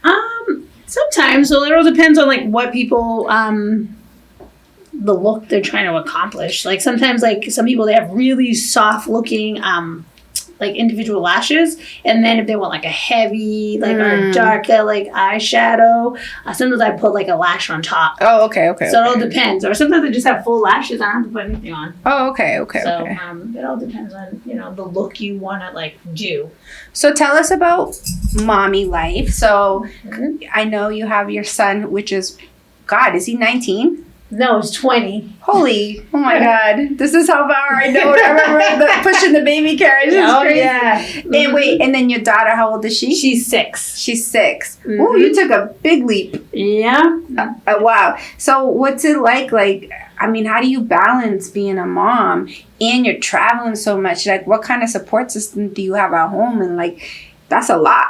Sometimes. So it all depends on like what people the look they're trying to accomplish. Like sometimes like some people they have really soft looking like individual lashes, and then if they want like a heavy like or darker like eyeshadow, sometimes I put like a lash on top. Oh, okay. So it all depends. Or sometimes I just have full lashes. I don't have to put anything on. Oh, okay. So it all depends on the look you want to like do. So tell us about mommy life. So I know you have your son, which is, God, is he 19? No, it's 20. Holy, oh my God. This is how far I know it. I remember pushing the baby carriage. It's crazy. Yeah. And wait, and then your daughter, how old is she? She's 6. She's 6. Oh, you took a big leap. Yeah. Wow. So what's it like? Like, I mean, how do you balance being a mom and you're traveling so much? Like, what kind of support system do you have at home? And like, that's a lot.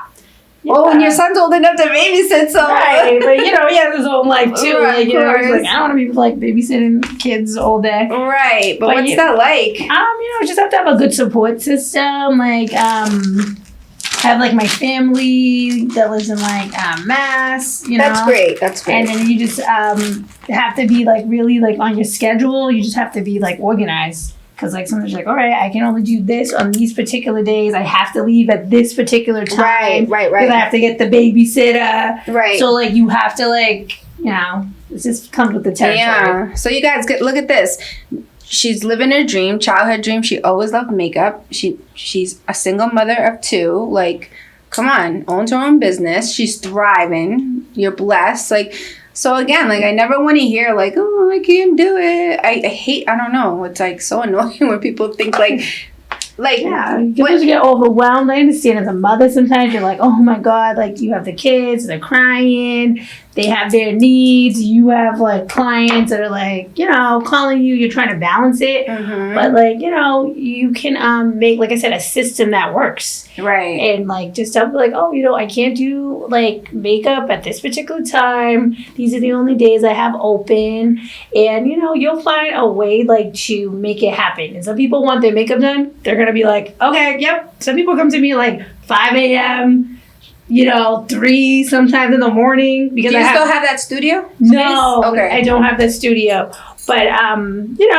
Yeah. Oh, and your son's old enough to babysit, so right. But he has his own life too. Right, like, he's like, I don't want to be like babysitting kids all day. Right. But what's that like? Just have to have a good support system. Like, have like my family that lives in like Mass. That's great. That's great. And then you just have to be like really like on your schedule. You just have to be like organized. Because like sometimes you're like, all right, I can only do this on these particular days. I have to leave at this particular time. Right. Because I have to get the babysitter. Right. So like you have to like, it just comes with the territory. Yeah. So you guys look at this. She's living her dream, childhood dream. She always loved makeup. She's a single mother of 2. Like, come on, owns her own business. She's thriving. You're blessed. Like, so again, like I never want to hear like, oh, I can't do it. I don't know. It's like so annoying when people think like yeah, you just get overwhelmed. I understand as a mother sometimes you're like, oh my God, like you have the kids, they're crying, they have their needs, you have like clients that are like, calling you, you're trying to balance it. But like, you can make, like I said, a system that works. Right. And like just tell me like, oh, I can't do like makeup at this particular time. These are the only days I have open. And you'll find a way like to make it happen. And some people want their makeup done, they're gonna be like, okay, yep. Some people come to me like 5 a.m. 3 sometimes in the morning because Do you still have that studio? No, Okay. I don't have that studio. But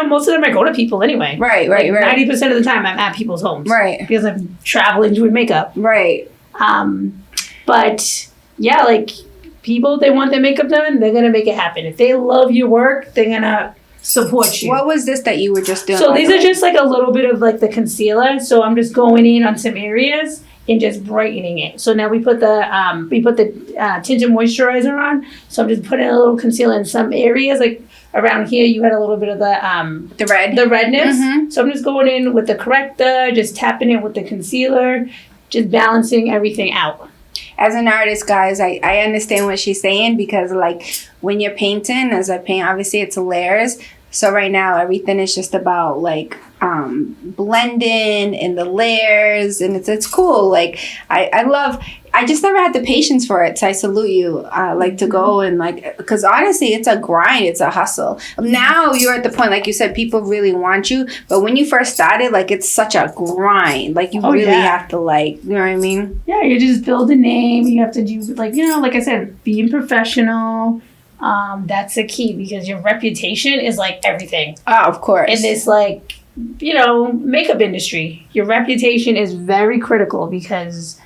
most of them I go to people anyway. Right. 90% of the time I'm at people's homes. Right. Because I'm traveling doing makeup. Right. But yeah, like people, they want their makeup done, they're gonna make it happen. If they love your work, they're gonna support you. What was this that you were just doing? So these are just like a little bit of like the concealer. So I'm just going in on some areas and just brightening it. So now we put the tinted moisturizer on. So I'm just putting a little concealer in some areas, like around here. You had a little bit of the redness. Mhm. So I'm just going in with the corrector, just tapping it with the concealer, just balancing everything out. As an artist, guys, I understand what she's saying, because like when you're painting, as I paint, obviously it's layers. So right now everything is just about like blending in the layers, and it's cool. Like I just never had the patience for it. So I salute you. Like to go and like, because honestly, it's a grind. It's a hustle. Now you're at the point, like you said, people really want you. But when you first started, like it's such a grind. Like you really have to like, you know what I mean? Yeah, you just build a name. You have to do like, like I said, being professional. That's the key, because your reputation is like everything. Oh, of course. In this like, makeup industry, your reputation is very critical, because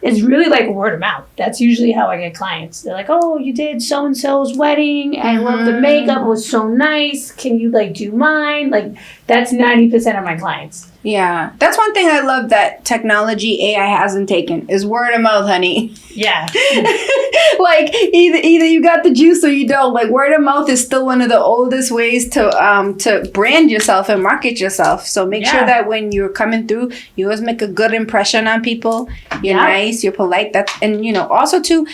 it's really like word of mouth. That's usually how I get clients. They're like, oh, you did so-and-so's wedding. I love the makeup. It was so nice. Can you like do mine? Like that's 90% of my clients. Yeah, that's one thing I love that technology AI hasn't taken is word of mouth, honey. Yeah. Like either you got the juice or you don't. Like word of mouth is still one of the oldest ways to brand yourself and market yourself. So make sure that when you're coming through, you always make a good impression on people. You're nice, you're polite. And also too,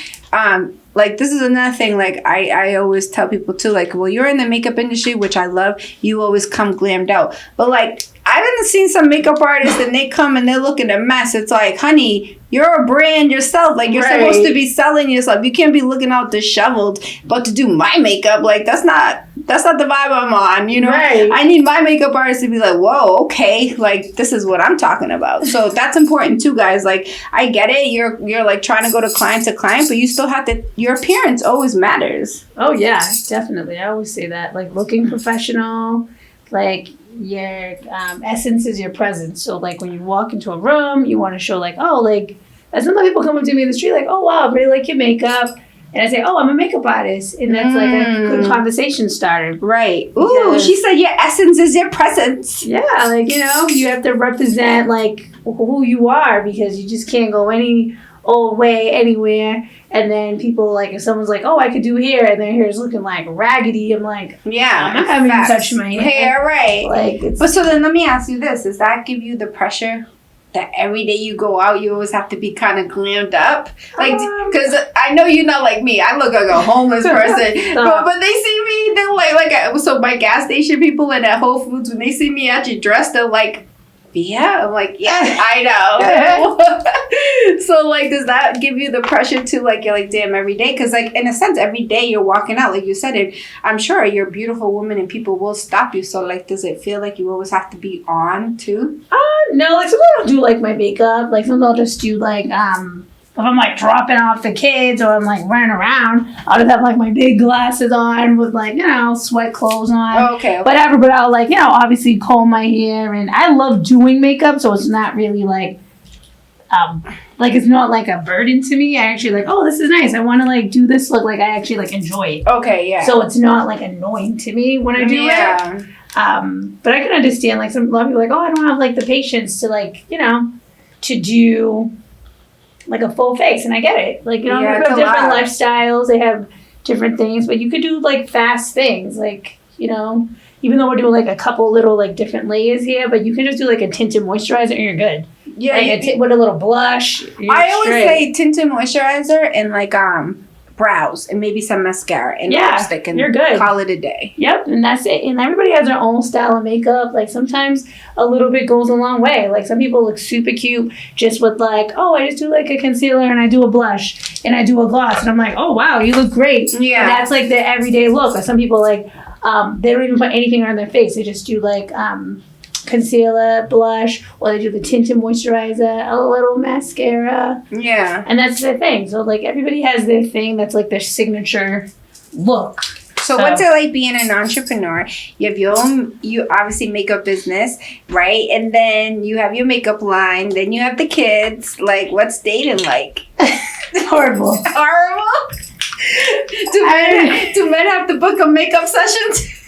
like this is another thing, like I always tell people too, like, well, you're in the makeup industry, which I love, you always come glammed out. But like I've seen some makeup artists and they come and they're looking a mess. It's like, honey, you're a brand yourself. Like you're supposed to be selling yourself. You can't be looking out disheveled about to do my makeup. Like that's not the vibe I'm on, Right. I need my makeup artist to be like, whoa, okay, like this is what I'm talking about. So that's important too, guys. Like I get it, you're like trying to go to client, but you still have to, your appearance always matters. Oh yeah, definitely. I always say that, like looking professional, like your essence is your presence. So like when you walk into a room, you want to show like, oh, like as some people come up to me in the street, like, oh wow, I really like your makeup. And I say, oh, I'm a makeup artist. And that's like a good conversation starter. Right. Ooh, she said your essence is your presence. Yeah, like, you have to represent like who you are, because you just can't go any old way anywhere. And then people, like, if someone's like, oh, I could do hair, and their hair is looking like raggedy, I'm like, yeah, I'm not having you touch my hair. Right. Like, but so then let me ask you this. Does that give you the pressure that every day you go out, you always have to be kind of glammed up? Like, because I know you're not like me. I look like a homeless person. but they see me, they're like, so my gas station people and at Whole Foods, when they see me actually dressed, they're like, yeah. I'm like, yeah, I know. So, like, does that give you the pressure to, like, you're like, damn, every day? Because, like, in a sense, every day you're walking out, like you said it, I'm sure you're a beautiful woman and people will stop you. So, like, does it feel like you always have to be on, too? No, like, sometimes I don't do, like, my makeup. Like, sometimes I'll just do, like, if I'm like dropping off the kids or I'm like running around, I'll just have like my big glasses on with like, sweat clothes on. Oh, okay. Whatever, but I'll like, obviously comb my hair, and I love doing makeup, so it's not really like it's not like a burden to me. I actually like, oh, this is nice. I want to like do this look, like I actually like enjoy it. Okay, yeah. So it's not like annoying to me when I do it. But I can understand like a lot of people are like, oh, I don't have like the patience to like, to do like a full face, and I get it. Like, people have different lifestyles, they have different things, but you could do like fast things, like, even though we're doing like a couple little like different layers here, but you can just do like a tinted moisturizer and you're good. Yeah, like with a little blush. I always say tinted moisturizer and like brows and maybe some mascara and lipstick, and you're good. Call it a day. Yep, and that's it. And everybody has their own style of makeup. Like sometimes a little bit goes a long way. Like some people look super cute just with like, oh, I just do like a concealer and I do a blush and I do a gloss, and I'm like, oh wow, you look great. Yeah, and that's like their everyday look. Or some people like they don't even put anything on their face. They just do like concealer, blush, or they do the tinted moisturizer, a little mascara, Yeah. and that's their thing. So like everybody has their thing that's like their signature look. So what's it like being an entrepreneur? You have your own, you obviously makeup business, right? And then you have your makeup line. Then you have the kids. Like, what's dating like? Horrible. Horrible. Do men have to book a makeup session?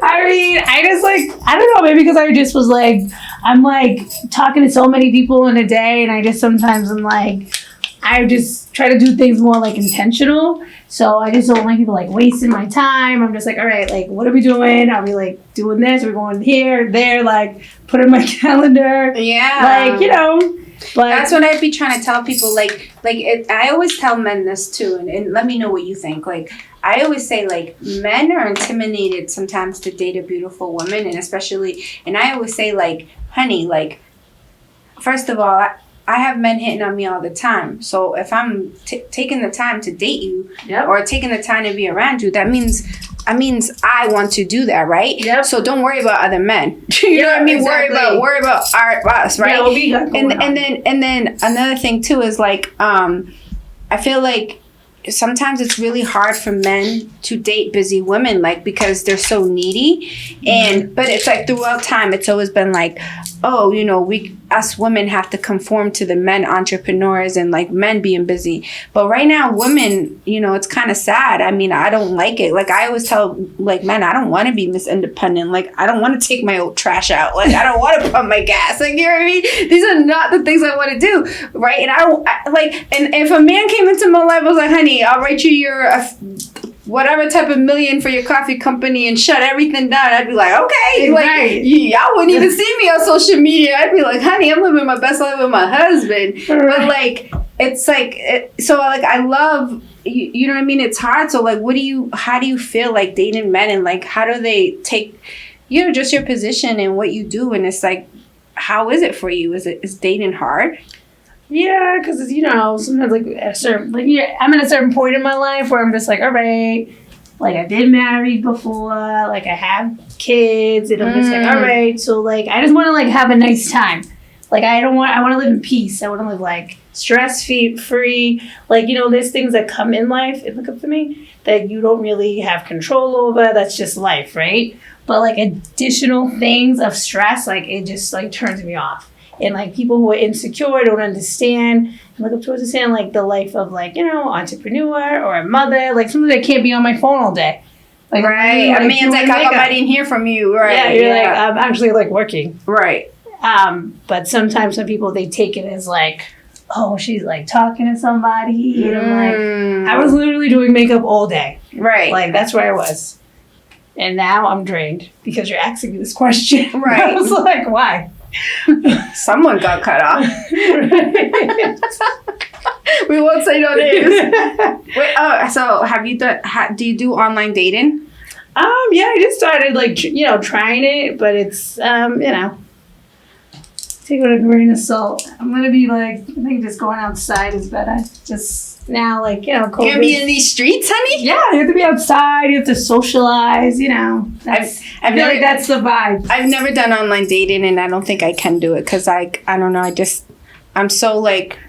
I mean, I just like, I don't know, maybe because I just was like, I'm like talking to so many people in a day, and I just sometimes I'm like, I just try to do things more like intentional. So I just don't like people like wasting my time. I'm just like, all right, like, what are we doing? Are we like doing this? Are we going here, there? Like, put in my calendar. Yeah. Like, you know. But That's what I'd be trying to tell people. I always tell men this too, and let me know what you think. Like, I always say, like, men are intimidated sometimes to date a beautiful woman, and especially, and I always say, like, honey, like, first of all, I have men hitting on me all the time. So if I'm taking the time to date you, Yep. or taking the time to be around you, that means I want to do that, right? Yep. So don't worry about other men. You know what I mean? Exactly. Worry about us, right? Yeah, what we got going on. And then another thing too is like I feel like sometimes it's really hard for men to date busy women, like, because they're so needy. And but it's like throughout time it's always been like, oh, you know, us women have to conform to the men entrepreneurs and like men being busy. But right now women, you know, it's kind of sad. I mean, I don't like it. Like, I always tell like men, I don't want to be Miss Independent. Like, I don't want to take my old trash out. Like, I don't want to pump my gas. Like, you know what I mean? These are not the things I want to do, right? And and if a man came into my life, I was like, honey, I'll write you your whatever type of million for your coffee company and shut everything down. I'd be like, okay. Like, Right. y'all wouldn't even see me on social media. I'd be like, honey, I'm living my best life with my husband. But like, it's like, so like, I love, you know what I mean? It's hard. So like, how do you feel like dating men, and like, how do they take, you know, just your position and what you do? And it's like, how is it for you? Is dating hard? Yeah, because, you know, sometimes, like, I'm at a certain point in my life where I'm just like, all right, like, I've been married before, like, I have kids, and I'm just like, all right, so, like, I just want to, like, have a nice time. Like, I want to live in peace. I want to live, like, stress-free. Like, you know, there's things that come in life, and look up for me, that you don't really have control over. That's just life, right? But, like, additional things of stress, like, it just, like, turns me off. And like people who are insecure don't understand and look up towards the sand, like the life of, like, you know, entrepreneur or a mother, like something that can't be on my phone all day. Like, Right. like, A man's like, how come I didn't hear from you? Right. Yeah, you're like, I'm actually like working. Right. But sometimes some people, they take it as like, oh, she's like talking to somebody. And I'm like, I was literally doing makeup all day. Right. Like, that's where I was. And now I'm drained because you're asking me this question. Right. I was like, why? Someone got cut off. We won't say no names. Wait, so have you done? Do you do online dating? Yeah, I just started, like, you know, trying it, but it's, you know, take it with a grain of salt. I'm gonna be like, I think just going outside is better. Just now, like, you know, You're gonna be COVID. in these streets, honey. Yeah, you have to be outside. You have to socialize. You know, that's, I feel like that's the vibe. I've never done online dating, and I don't think I can do it because I don't know. I'm so like,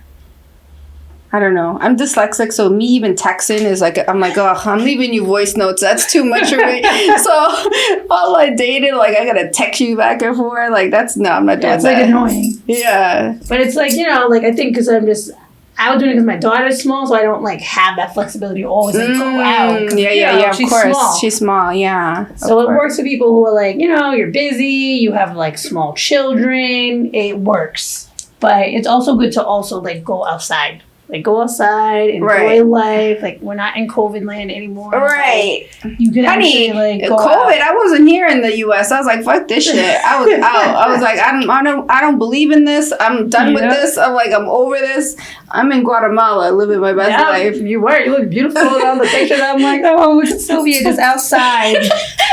I don't know. I'm dyslexic, so me even texting is like, I'm like, oh, I'm leaving you voice notes. That's too much for me. So online dating, like, I gotta text you back and forth. Like, I'm not doing It's that. like annoying. Yeah. But it's like, you know, like, I think because I was doing it because my daughter's small, so I don't like have that flexibility to always like go out. 'Cause, Yeah, you know, yeah. Of she's course, small. she's small. Yeah. So of it course. works for people who are like, you know, you're busy, you have like small children. It works, but it's also good to also like go outside. Like, go outside, enjoy Right. life. Like, we're not in COVID land anymore. Right. Like, you can Honey, actually, like, go COVID, out. I wasn't here in the US. I was like, fuck this shit. I was out. I was like, I don't believe in this. I'm done with Yeah. this. I'm like, I'm over this. I'm in Guatemala living my best Yeah, life. you were. You look beautiful on the pictures. I'm like, oh, look at Sylvia just outside. And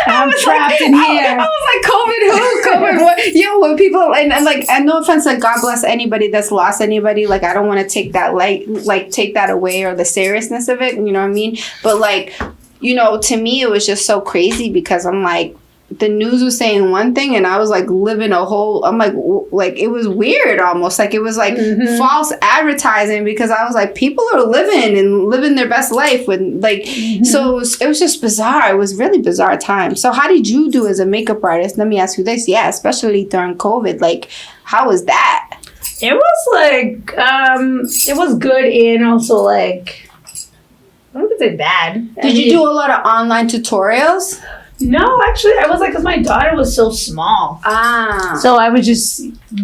I'm trapped in here. I was like, COVID who? COVID what? Yo, when people, and like, and no offense, like, God bless anybody that's lost anybody. Like, I don't want to take that, take that away or the seriousness of it. You know what I mean? But like, you know, to me, it was just so crazy because I'm like, the news was saying one thing and I was like living a whole, I'm like it was weird almost. Like it was like false advertising because I was like, people are living their best life with like, so it was just bizarre. It was really bizarre time. So how did you do as a makeup artist? Let me ask you this. Yeah, especially during COVID. Like, how was that? It was like, it was good and also like, I wouldn't say bad. Did you do a lot of online tutorials? No, actually, I was like, because my daughter was so small. Ah. So I was just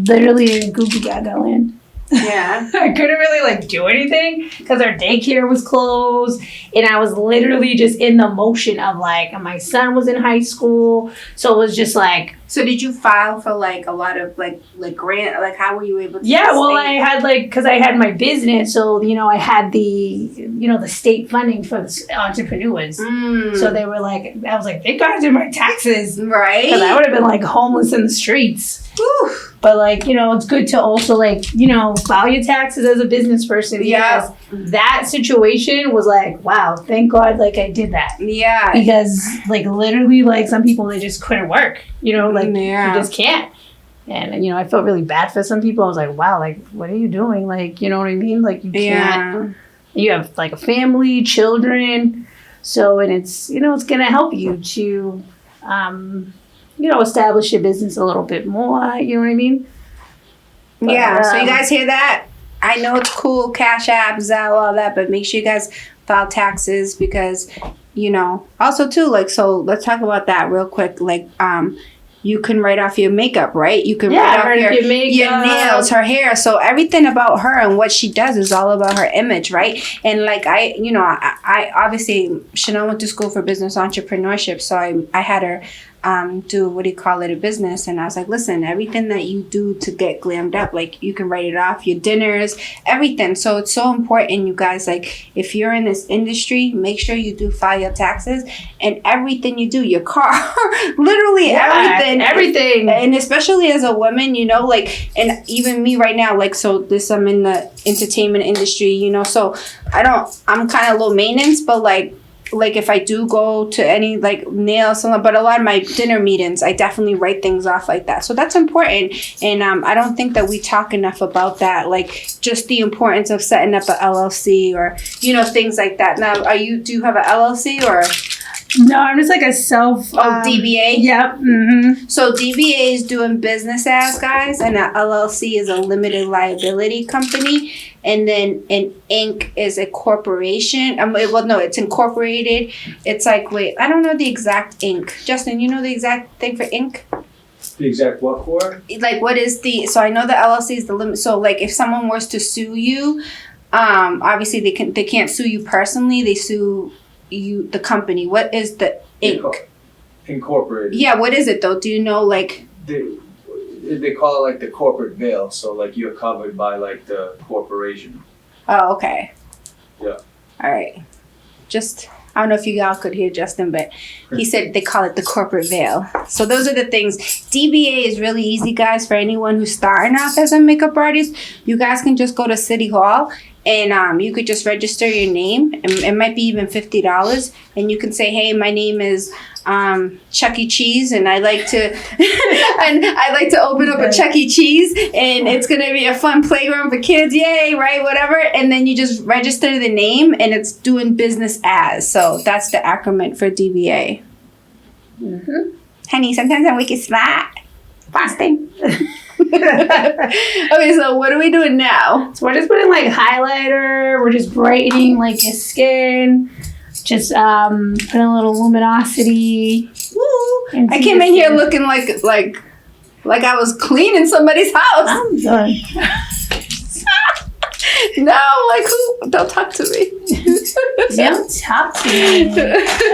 literally in Goofy Gaga land. Yeah. I couldn't really like do anything because our daycare was closed. And I was literally just in the motion of like, my son was in high school. So it was just like. So did you file for like a lot of like grant? Like how were you able to? Yeah, well, I had like, because I had my business. So, you know, I had the state funding for entrepreneurs. So they were like, I was like, thank God I did my taxes. Right. Because I would have been like homeless in the streets. Whew. But like, you know, it's good to also like, you know, file your taxes as a business person. Yeah. That situation was like, wow, thank God like I did that. Yeah. Because like literally like some people, they just couldn't work, you know, like you just can't. And, you know, I felt really bad for some people. I was like, wow, like, what are you doing? Like, you know what I mean? Like you can't, you have like a family, children. So, and it's, you know, it's going to help you to, you know, establish your business a little bit more. You know what I mean? But, yeah. So you guys hear that? I know it's cool, Cash App, Zelle, all that, but make sure you guys file taxes because, you know, also too, like, so let's talk about that real quick. Like, you can write off your makeup, right? You can write off your makeup, your nails, her hair. So everything about her and what she does is all about her image, right? And like I obviously, Chanel went to school for business entrepreneurship, so I had her do a business, and I was like, listen, everything that you do to get glammed up, like you can write it off, your dinners, everything. So it's so important, you guys, like if you're in this industry, make sure you do file your taxes and everything you do, your car, literally everything. And especially as a woman, you know, like, and even me right now, like, so I'm in the entertainment industry, you know, so I'm kind of low maintenance, but like if I do go to any like nail salon, but a lot of my dinner meetings, I definitely write things off like that. So that's important. And I don't think that we talk enough about that. Like just the importance of setting up a LLC or, you know, things like that. Now, do you have a LLC or? No, I'm just like a DBA? Yep. Mm-hmm. So DBA is doing business as, guys, and a LLC is a limited liability company. And then an Inc. is a corporation. It's incorporated. It's like, wait, I don't know the exact Inc. Justin, you know the exact thing for Inc.? The exact what for? Like, what is so I know the LLC is the limit. So, like, if someone was to sue you, obviously they can't sue you personally. They sue you, the company. What is the Inc.? Incorporated. Yeah, what is it, though? Do you know, like... They call it like the corporate veil, so like you're covered by like the corporation. Oh, okay. Yeah. All right. Just, I don't know if you all could hear Justin, but he said they call it the corporate veil. So those are the things. DBA is really easy, guys, for anyone who's starting off as a makeup artist. You guys can just go to City Hall and you could just register your name. And it might be even $50. And you can say, hey, my name is Chuck E. Cheese, and I like to and I like to open up a Chuck E. Cheese, and it's gonna be a fun playground for kids, yay, right, whatever. And then you just register the name, and it's doing business as. So that's the acronym for DBA. Honey, sometimes I'm wicked smart. Fasting. Okay, so what are we doing now? So we're just putting like highlighter. We're just brightening like your skin. Just putting a little luminosity. Woo! I came in here looking like I was cleaning somebody's house. I'm done. No, like who? Don't talk to me. Don't talk to me. I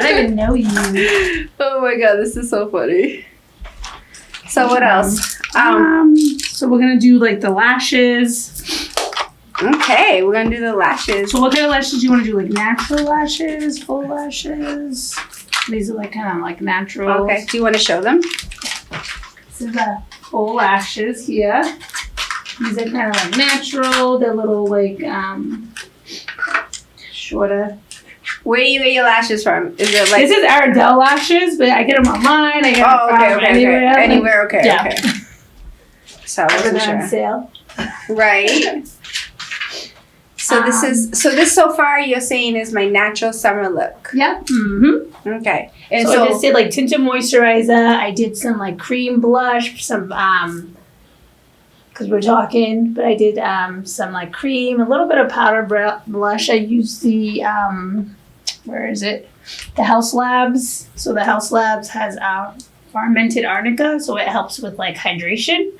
don't even know you. Oh my god, this is so funny. So what else? So we're gonna do like the lashes. Okay, we're gonna do the lashes. So what kind of lashes do you want to do? Like natural lashes, full lashes? These are like kind of like natural. Okay, do you want to show them? This is the full lashes here. These are kind of like natural. They're little like shorter Where you get your lashes from? Is it like? This is Ardell lashes, but I get them online. I get them Oh, okay, from okay, anywhere. okay. Anywhere, okay, Yeah. okay. So I Ever wasn't on sure. sale. Right. So this so far you're saying is my natural summer look. Yep. Mm-hmm. Okay. And So I just did like tinted moisturizer. I did some like cream blush, some because we're talking, but I did some like cream, a little bit of powder blush. I used the where is it? The House Labs. So the House Labs has fermented arnica, so it helps with like hydration.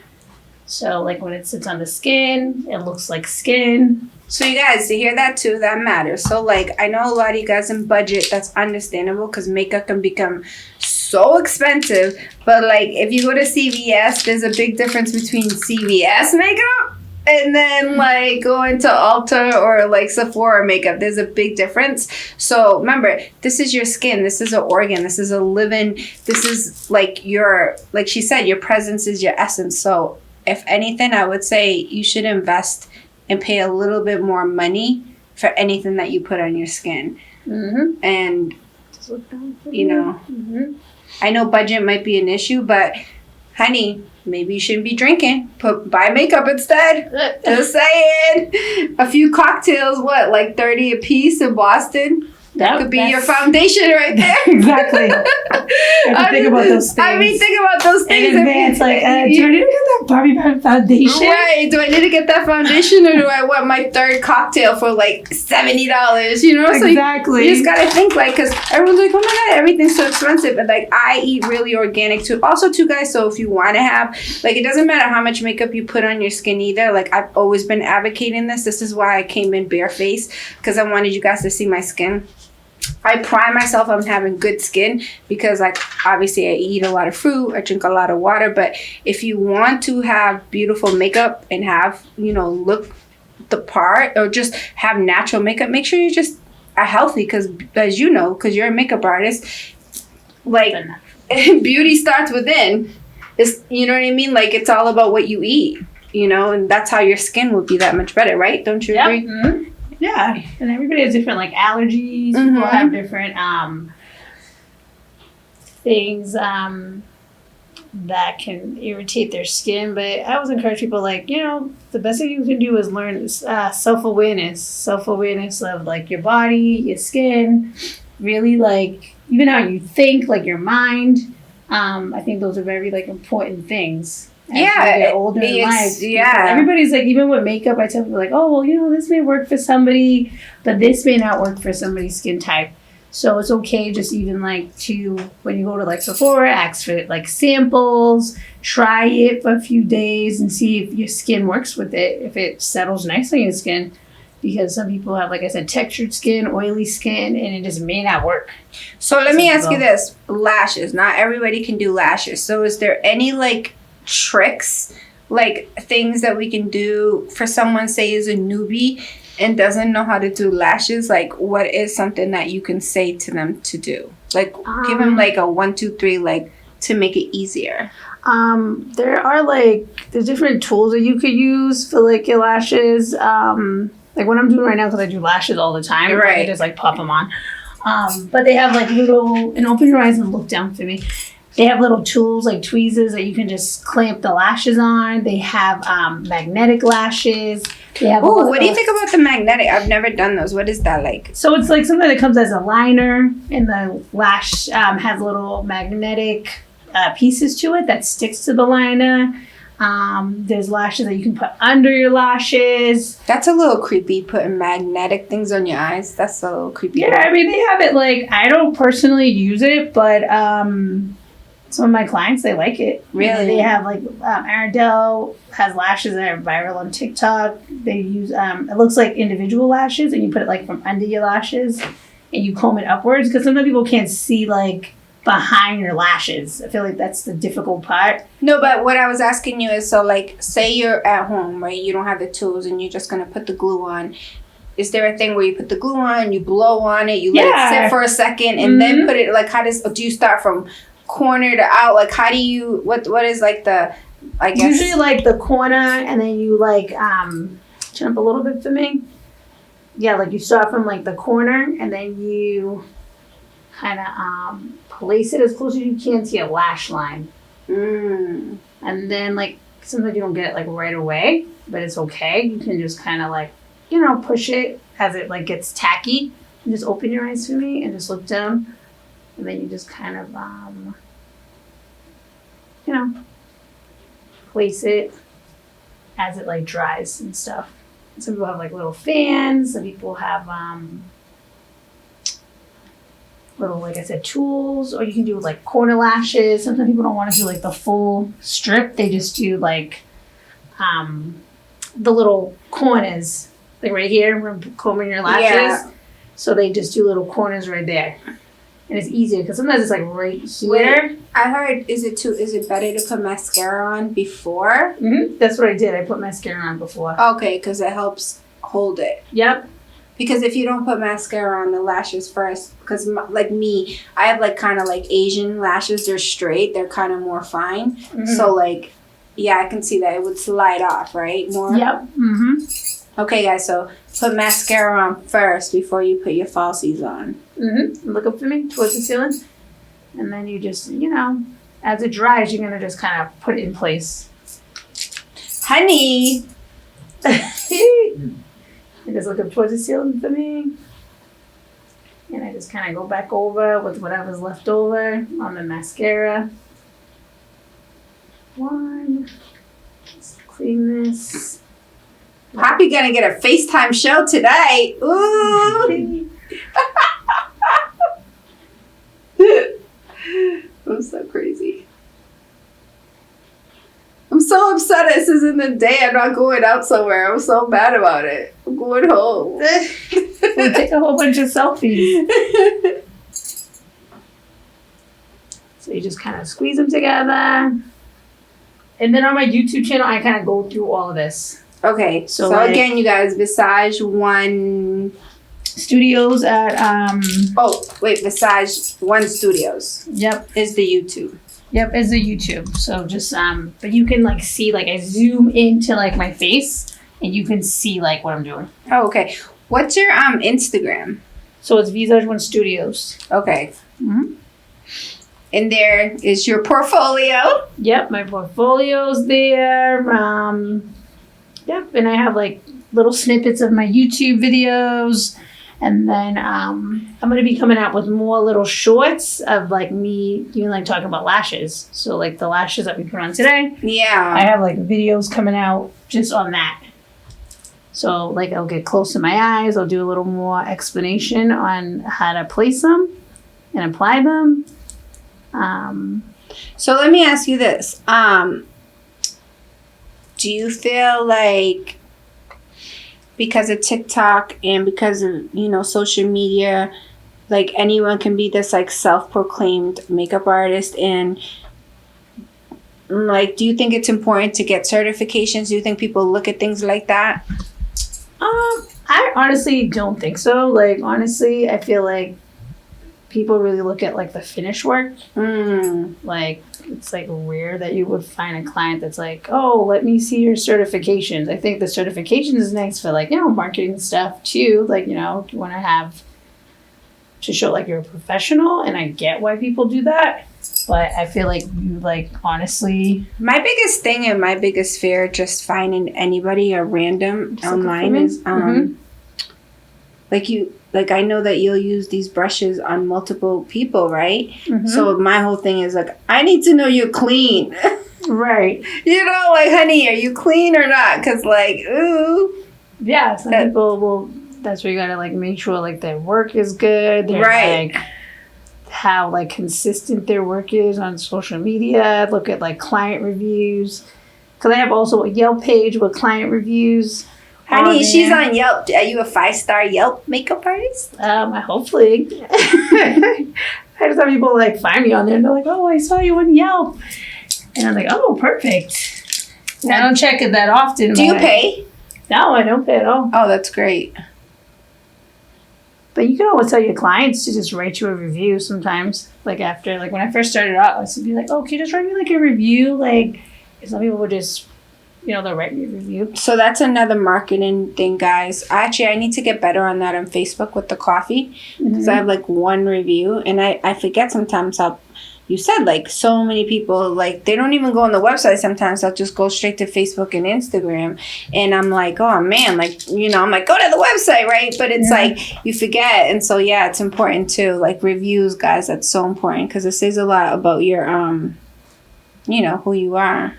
So like when it sits on the skin, it looks like skin. So you guys, to hear that too, that matters. So like, I know a lot of you guys in budget, that's understandable because makeup can become so expensive. But like, if you go to CVS, there's a big difference between CVS makeup and then like going to Ulta or like Sephora makeup. There's a big difference. So remember, this is your skin. This is an organ. This is a living, this is like like she said, your presence is your essence. So if anything, I would say you should invest and pay a little bit more money for anything that you put on your skin. Mm-hmm. And, you know, Mm-hmm. I know budget might be an issue, but honey, maybe you shouldn't be drinking. Buy makeup instead. Just saying. A few cocktails, what, like 30 a piece in Boston? That could be your foundation right there. Exactly. I have to think about those things. I mean, think about those things. In advance, like, do I need to get that Barbie Brown foundation? Right. Do I need to get that foundation or do I want my third cocktail for like $70? You know? So exactly. you just gotta think like, because everyone's like, oh my God, everything's so expensive. And like, I eat really organic too. Also, too, guys, so if you want to have, like, it doesn't matter how much makeup you put on your skin either. Like, I've always been advocating this. This is why I came in barefaced, because I wanted you guys to see my skin. I pride myself on having good skin because, like, obviously I eat a lot of fruit, I drink a lot of water, but if you want to have beautiful makeup and have, you know, look the part or just have natural makeup, make sure you just are healthy because, as you know, because you're a makeup artist, like, beauty starts within. It's, you know what I mean? Like, it's all about what you eat, you know, and that's how your skin will be that much better, right? Don't you agree? Mm-hmm. Yeah, and everybody has different like allergies. Mm-hmm. People have different things that can irritate their skin. But I always encourage people, like, you know, the best thing you can do is learn self-awareness of like your body, your skin, really like even how you think, like your mind. I think those are very like important things. As you get older in life. Yeah. Everybody's like, even with makeup, I tell people like, oh, well, you know, this may work for somebody, but this may not work for somebody's skin type. So it's okay just even like to, when you go to like Sephora, ask for like samples, try it for a few days and see if your skin works with it, if it settles nice on your skin. Because some people have, like I said, textured skin, oily skin, and it just may not work. So let me ask you this. Lashes. Not everybody can do lashes. So is there any like tricks, like things that we can do for someone, say, is a newbie and doesn't know how to do lashes? Like, what is something that you can say to them to do? Like, give them like a 1, 2, 3, like, to make it easier. There are like the different tools that you could use for like your lashes. Like what I'm doing right now, because I do lashes all the time. Right. I just like pop them on. But they have like little, and open your eyes and look down for me. They have little tools like tweezers that you can just clamp the lashes on. They have magnetic lashes. They have. Oh, what do you think about the magnetic? I've never done those. What is that like? So it's like something that comes as a liner, and the lash has little magnetic pieces to it that sticks to the liner. There's lashes that you can put under your lashes. That's a little creepy, putting magnetic things on your eyes. That's a little creepy. Yeah, I mean, they have it like, I don't personally use it, but some of my clients, they like it. Really? They have like, Ardell has lashes that are viral on TikTok. They use, it looks like individual lashes, and you put it like from under your lashes and you comb it upwards, because sometimes people can't see like behind your lashes. I feel like that's the difficult part. No, but what I was asking you is, so like, say you're at home, right? You don't have the tools and you're just going to put the glue on. Is there a thing where you put the glue on, you blow on it, you let it sit for a second, and then put it, like, do you start from corner to out? Like, how do you, what is like the, I guess. Usually like the corner, and then you like, turn up a little bit for me. yeah, like you start from like the corner and then you kind of place it as close as you can to your lash line. Mm. And then like sometimes you don't get it like right away, but it's okay. You can just kind of like, you know, push it as it like gets tacky. And just open your eyes for me and just look down. And then you just kind of, you know, place it as it like dries and stuff. Some people have like little fans. Some people have little, like I said, tools. Or you can do like corner lashes. Sometimes people don't want to do like the full strip. They just do like the little corners, like right here, when combing your lashes. Yeah. So they just do little corners right there. And it's easier because sometimes it's like right here. Wait, I heard, is it better to put mascara on before? Mm-hmm. That's what I did. I put mascara on before. Okay, because it helps hold it. Yep. Because if you don't put mascara on the lashes first, because like me, I have like kind of like Asian lashes. They're straight. They're kind of more fine. Mm-hmm. So like, yeah, I can see that it would slide off, right? More. Yep. Mm-hmm. Okay, guys. So put mascara on first before you put your falsies on. Mm-hmm. Look up for me towards the ceiling. And then you just, you know, as it dries, you're going to just kind of put it in place. Honey. And just look up towards the ceiling for me. And I just kind of go back over with whatever's left over on the mascara. Let's clean this. Poppy gonna get a FaceTime show today. Ooh. I'm so crazy. I'm so upset this isn't the day. I'm not going out somewhere. I'm so mad about it. I'm going home. We'll take a whole bunch of selfies. So you just kind of squeeze them together. And then on my YouTube channel, I kind of go through all of this. Okay, so like- again, you guys, Visage One. Studios at, Oh, wait, Visage One Studios yep, is the YouTube. yep, is the YouTube. So just, but you can like see, like I zoom into like my face and you can see like what I'm doing. Oh, okay. What's your Instagram? So it's Visage One Studios. Okay. Mm-hmm. And there is your portfolio. Yep, my portfolio's there. Yep, and I have like little snippets of my YouTube videos. And then I'm going to be coming out with more little shorts of like me even like talking about lashes. So like the lashes that we put on today, I Yeah. have like videos coming out just on that. So like I'll get close to my eyes. I'll do a little more explanation on how to place them and apply them. So let me ask you this. Do you feel like because of TikTok and because of, you know, social media, like anyone can be this like self-proclaimed makeup artist, and like, do you think it's important to get certifications? Do you think people look at things like that? I honestly don't think so. Like honestly, I feel like people really look at like the finished work. Like it's like rare that you would find a client that's like, oh, let me see your certifications. I think the certifications is nice for like, you know, marketing stuff too. Like, you know, you want to have to show like you're a professional, and I get why people do that. But I feel like you like honestly. My biggest thing and my biggest fear just finding anybody or random Just looking for online me? is like I know that you'll use these brushes on multiple people, right? So my whole thing is like, I need to know you're clean. right. You know, like, honey, are you clean or not? Because like, ooh. Yeah, some people will. That's where you gotta like make sure like their work is good. They're, Right. Like, how like consistent their work is on social media. Look at like client reviews. Because I have also a Yelp page with client reviews. Honey, she's there. on Yelp. Are you a 5-star Yelp makeup artist? Hopefully. I just have people like find me on there and they're like, oh, I saw you on Yelp. And I'm like, oh, perfect. I don't check it that often. Do you but- pay? No, I don't pay at all. Oh, that's great. But you can always tell your clients to just write you a review sometimes. Like after, like when I first started out, I used to be like, oh, can you just write me like a review? Like, some people would just they'll write me a review. So that's another marketing thing, guys. Actually, I need to get better on that on Facebook with the coffee, because I have like one review, and I forget sometimes how you said, like, so many people, like, they don't even go on the website sometimes. They'll just go straight to Facebook and Instagram, and I'm like, oh man, like, I'm like, go to the website, right? But it's like you forget. And so yeah, it's important too, like reviews, guys. That's so important, because it says a lot about your who you are.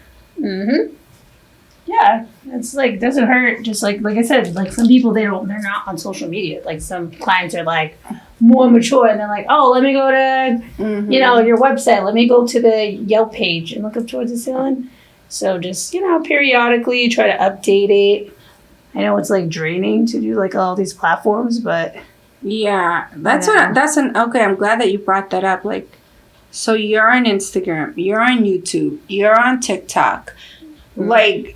Yeah, it's like, doesn't hurt. Just like I said, like some people, they're not on social media. Like some clients are like more mature, and they're like, oh, let me go to your website. Let me go to the Yelp page and look up towards the ceiling. So just periodically try to update it. I know it's like draining to do like all these platforms, but yeah, okay. I'm glad that you brought that up. Like, so you're on Instagram, you're on YouTube, you're on TikTok, like.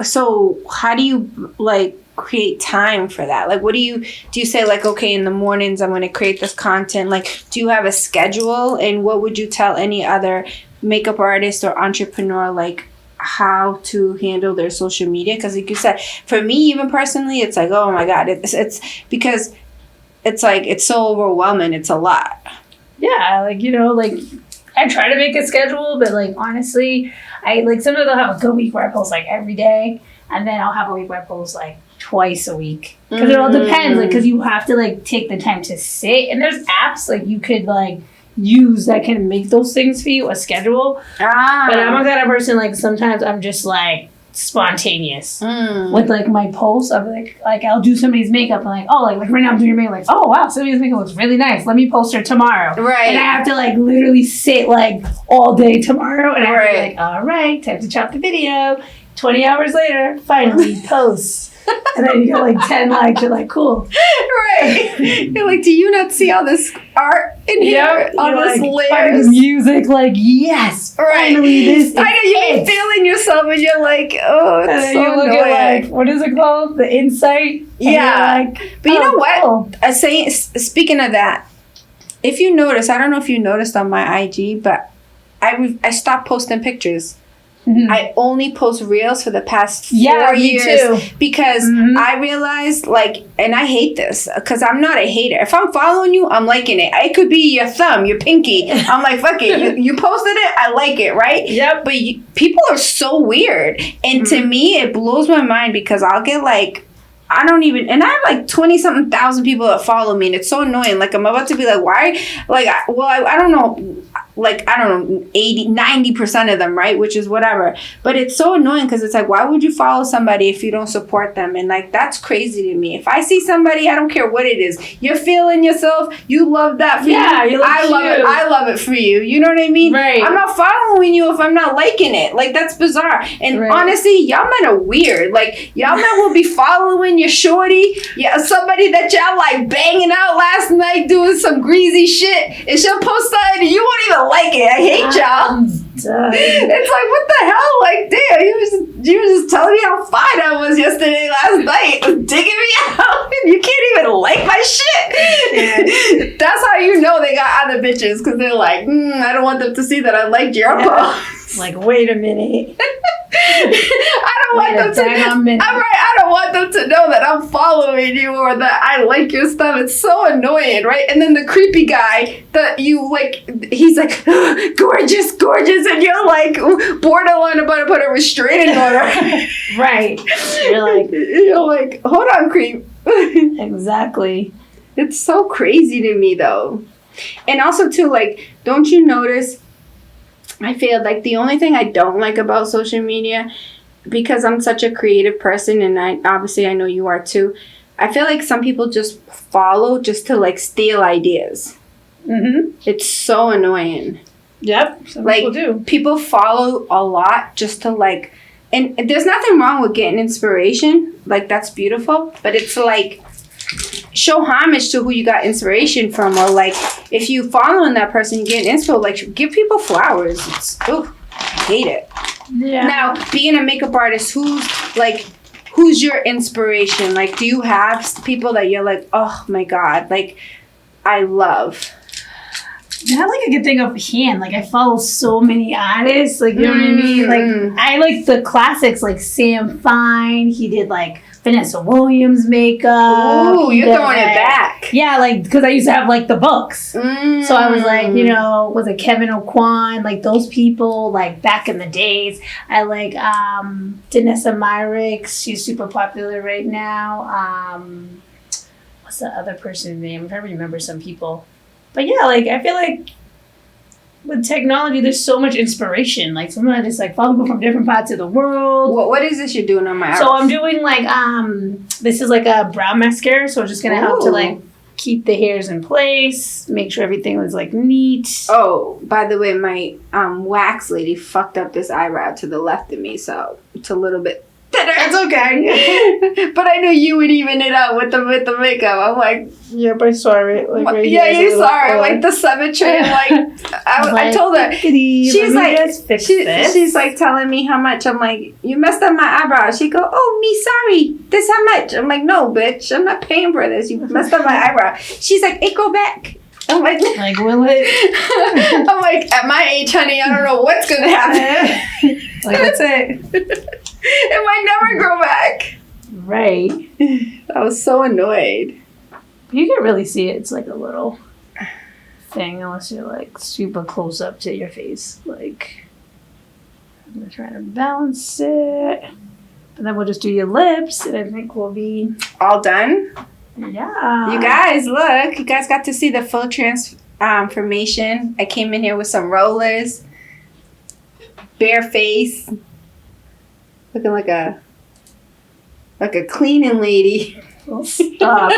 So how do you like create time for that? Like, what do you say, like, okay, in the mornings I'm going to create this content? Like, do you have a schedule? And what would you tell any other makeup artist or entrepreneur, like, how to handle their social media? Because like you said, for me, even personally, it's like, oh my God, it's because it's like, it's so overwhelming. It's a lot. Yeah. Like, I try to make a schedule, but like, honestly, I like sometimes I'll have a good week where I post like every day, and then I'll have a week where I post like twice a week, because it all depends, like, because you have to like take the time to sit, and there's apps like you could like use that can make those things for you, a schedule. But I'm not that person. Like sometimes I'm just like spontaneous with like my posts. I'm like I'll do somebody's makeup, and like, oh, like right now I'm doing your makeup, like, oh wow, somebody's makeup looks really nice, let me post her tomorrow, right? And I have to like literally sit like all day tomorrow, and I have to be like, all right, time to chop the video. 20 hours later, finally post. And then you get like 10 likes. You're like, cool. Right. You're like, do you not see all this art in here? All this like, layers? Music, like, yes. Right. Finally, this is I know you've been feeling yourself, and you're like, oh, it's and so you look annoying. at like, what is it called? The insight. Yeah. Like, but you know what? Cool. Speaking of that, if you notice, I don't know if you noticed on my IG, but I stopped posting pictures. I only post reels for the past 4 years too. Because I realized, like, and I hate this because I'm not a hater. If I'm following you, I'm liking it. It could be your thumb, your pinky. I'm like, fuck it. You posted it, I like it, right? Yep. But people are so weird. And to me, it blows my mind because I'll get like, and I have like 20-something thousand people that follow me, and it's so annoying. Like, I'm about to be like, why? Like, I don't know. Like, I don't know, 90% of them, right? Which is whatever. But it's so annoying because it's like, why would you follow somebody if you don't support them? And like, that's crazy to me. If I see somebody, I don't care what it is, you're feeling yourself, you love that for you. You look I love cute. it. I love it for you. You know what I mean? Right. I'm not following you if I'm not liking it. Like, that's bizarre. And honestly, y'all men are weird. Like, y'all men will be following your shorty, somebody that y'all like banging out last night doing some greasy shit, and she'll post something and you won't even like it. I hate y'all. It's like, what the hell? Like, damn, you was just telling me how fine I was yesterday, last night, digging me out, and you can't even like my shit. That's how you know they got other bitches, because they're like, I don't want them to see that I liked your post. Like, wait a minute. I don't want them to know that I'm following you or that I like your stuff. It's so annoying, right? And then the creepy guy that you like, he's like, gorgeous, and you're like borderline about to put a restraining order. Right. You're like, hold on, creep. Exactly. It's so crazy to me, though. And also, too, like, don't you notice, I feel like the only thing I don't like about social media, because I'm such a creative person, and I know you are too, I feel like some people just follow just to like steal ideas. It's so annoying. Yep. Some people do. People follow a lot just to like, and there's nothing wrong with getting inspiration. Like, that's beautiful, but it's like, show homage to who you got inspiration from, or like, if you following that person, you get inspo, like, give people flowers. I hate it. Yeah. Now, being a makeup artist, who's your inspiration? Like, do you have people that you're like, oh my God, like, I love? not like I can think of hand. Like I follow so many artists. Like you know what I mean. Like I like the classics, like Sam Fine. He did like Vanessa Williams makeup. Ooh, He you're did, throwing it like- back. Yeah, like because I used to have like the books. So I was like, Mm. you know, was it Kevin O'Quan? Like those people, like back in the days. I like Danessa Myricks. She's super popular right now. What's the other person's name? I'm trying to remember some people. But yeah, like I feel like with technology, there's so much inspiration. Like sometimes I just like follow people from different parts of the world. What is this you're doing on my So eyes? I'm doing like this is like a brow mascara, so it's just gonna help to Ooh. like keep the hairs in place, make sure everything was like neat. Oh, by the way, my wax lady fucked up this eyebrow to the left of me, so it's a little bit thinner. That's okay. But I knew you would even it out with the makeup. I'm like, Yep, I saw it. Like right yeah, here, you it's a saw little her, fold. like the symmetry. I'm like, I Like, told her. "Pickety, She's let me like, just fix this." she's like telling me how much. I'm like, you messed up my eyebrow. She go, oh, me sorry. This how much? I'm like, no, bitch. I'm not paying for this. You messed up my eyebrow. She's like, it go back. I'm like, Like, will it? I'm like, at my age, honey, I don't know what's gonna happen. Like, that's it. It might never grow back. Right. I was so annoyed. You can really see it. It's like a little thing, unless you're like super close up to your face. Like, I'm gonna try to balance it. And then we'll just do your lips, and I think we'll be, All done. yeah. You guys, look. You guys got to see the full transformation. I came in here with some rollers, bare face, looking like a cleaning lady. Oh, stop.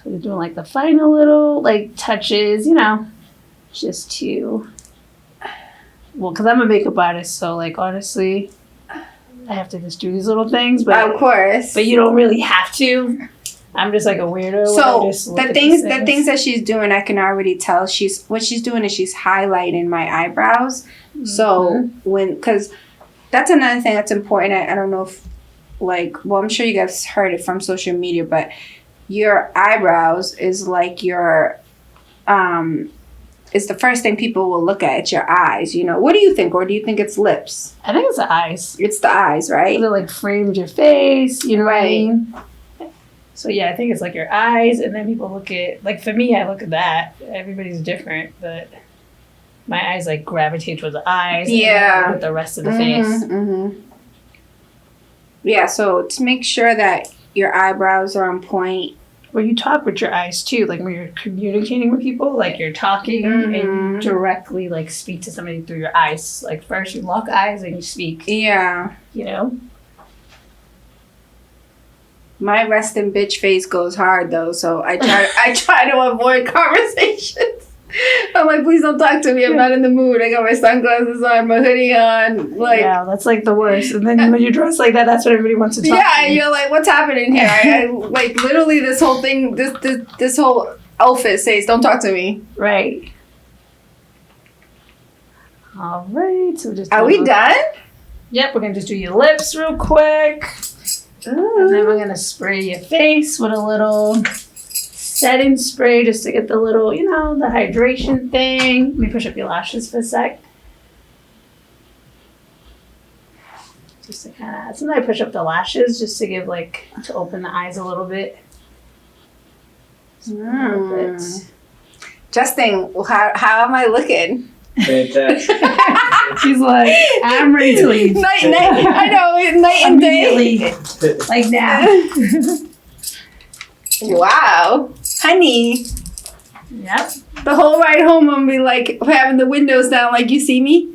So we're doing like the final little like touches, you know, just to, well, because I'm a makeup artist, so like honestly, I have to just do these little things, Of but course. you don't really have to. I'm just like a weirdo. when I So just look the at things these that she's doing, I can already tell. What she's doing is she's highlighting my eyebrows. So because that's another thing that's important. I don't know if I'm sure you guys heard it from social media, but your eyebrows is like your is the first thing people will look at. It's your eyes. You know, what do you think, or do you think it's lips? I think it's the eyes. It's the eyes, right? It like framed your face, you know what I Right. mean? So yeah, I think it's like your eyes, and then people look at, like for me, I look at that. Everybody's different, but my eyes like gravitate towards the eyes. And then I Yeah. look at the rest of the face. Mm-hmm. Yeah. So to make sure that your eyebrows are on point. Where you talk with your eyes too, like when you're communicating with people, like you're talking and you Mhm. directly like speak to somebody through your eyes. Like first you lock eyes and you speak. Yeah. You know. My resting bitch face goes hard though, so I try to avoid conversations. I'm like, please don't talk to me. I'm not in the mood. I got my sunglasses on, my hoodie on. Like, Yeah, that's like the worst. And then when you dress like that, that's what everybody wants to talk yeah, to. and you're like, what's happening here? I like literally this whole thing, this whole outfit says, don't talk to me. Right. All right. So just Are we done? Yep, we're gonna just do your lips real quick. And then we're gonna spray your face with a little setting spray just to get the little, you know, the hydration thing. Let me push up your lashes for a sec. Just to kind of, sometimes I push up the lashes just to give like, to open the eyes a little bit. Just a little bit. Justin, how am I looking? Fantastic. She's like, I'm ready to leave. Night, I know, night and day. Immediately. Like now. Wow, honey. Yep. The whole ride home, I'm gonna be like having the windows down, like you see me.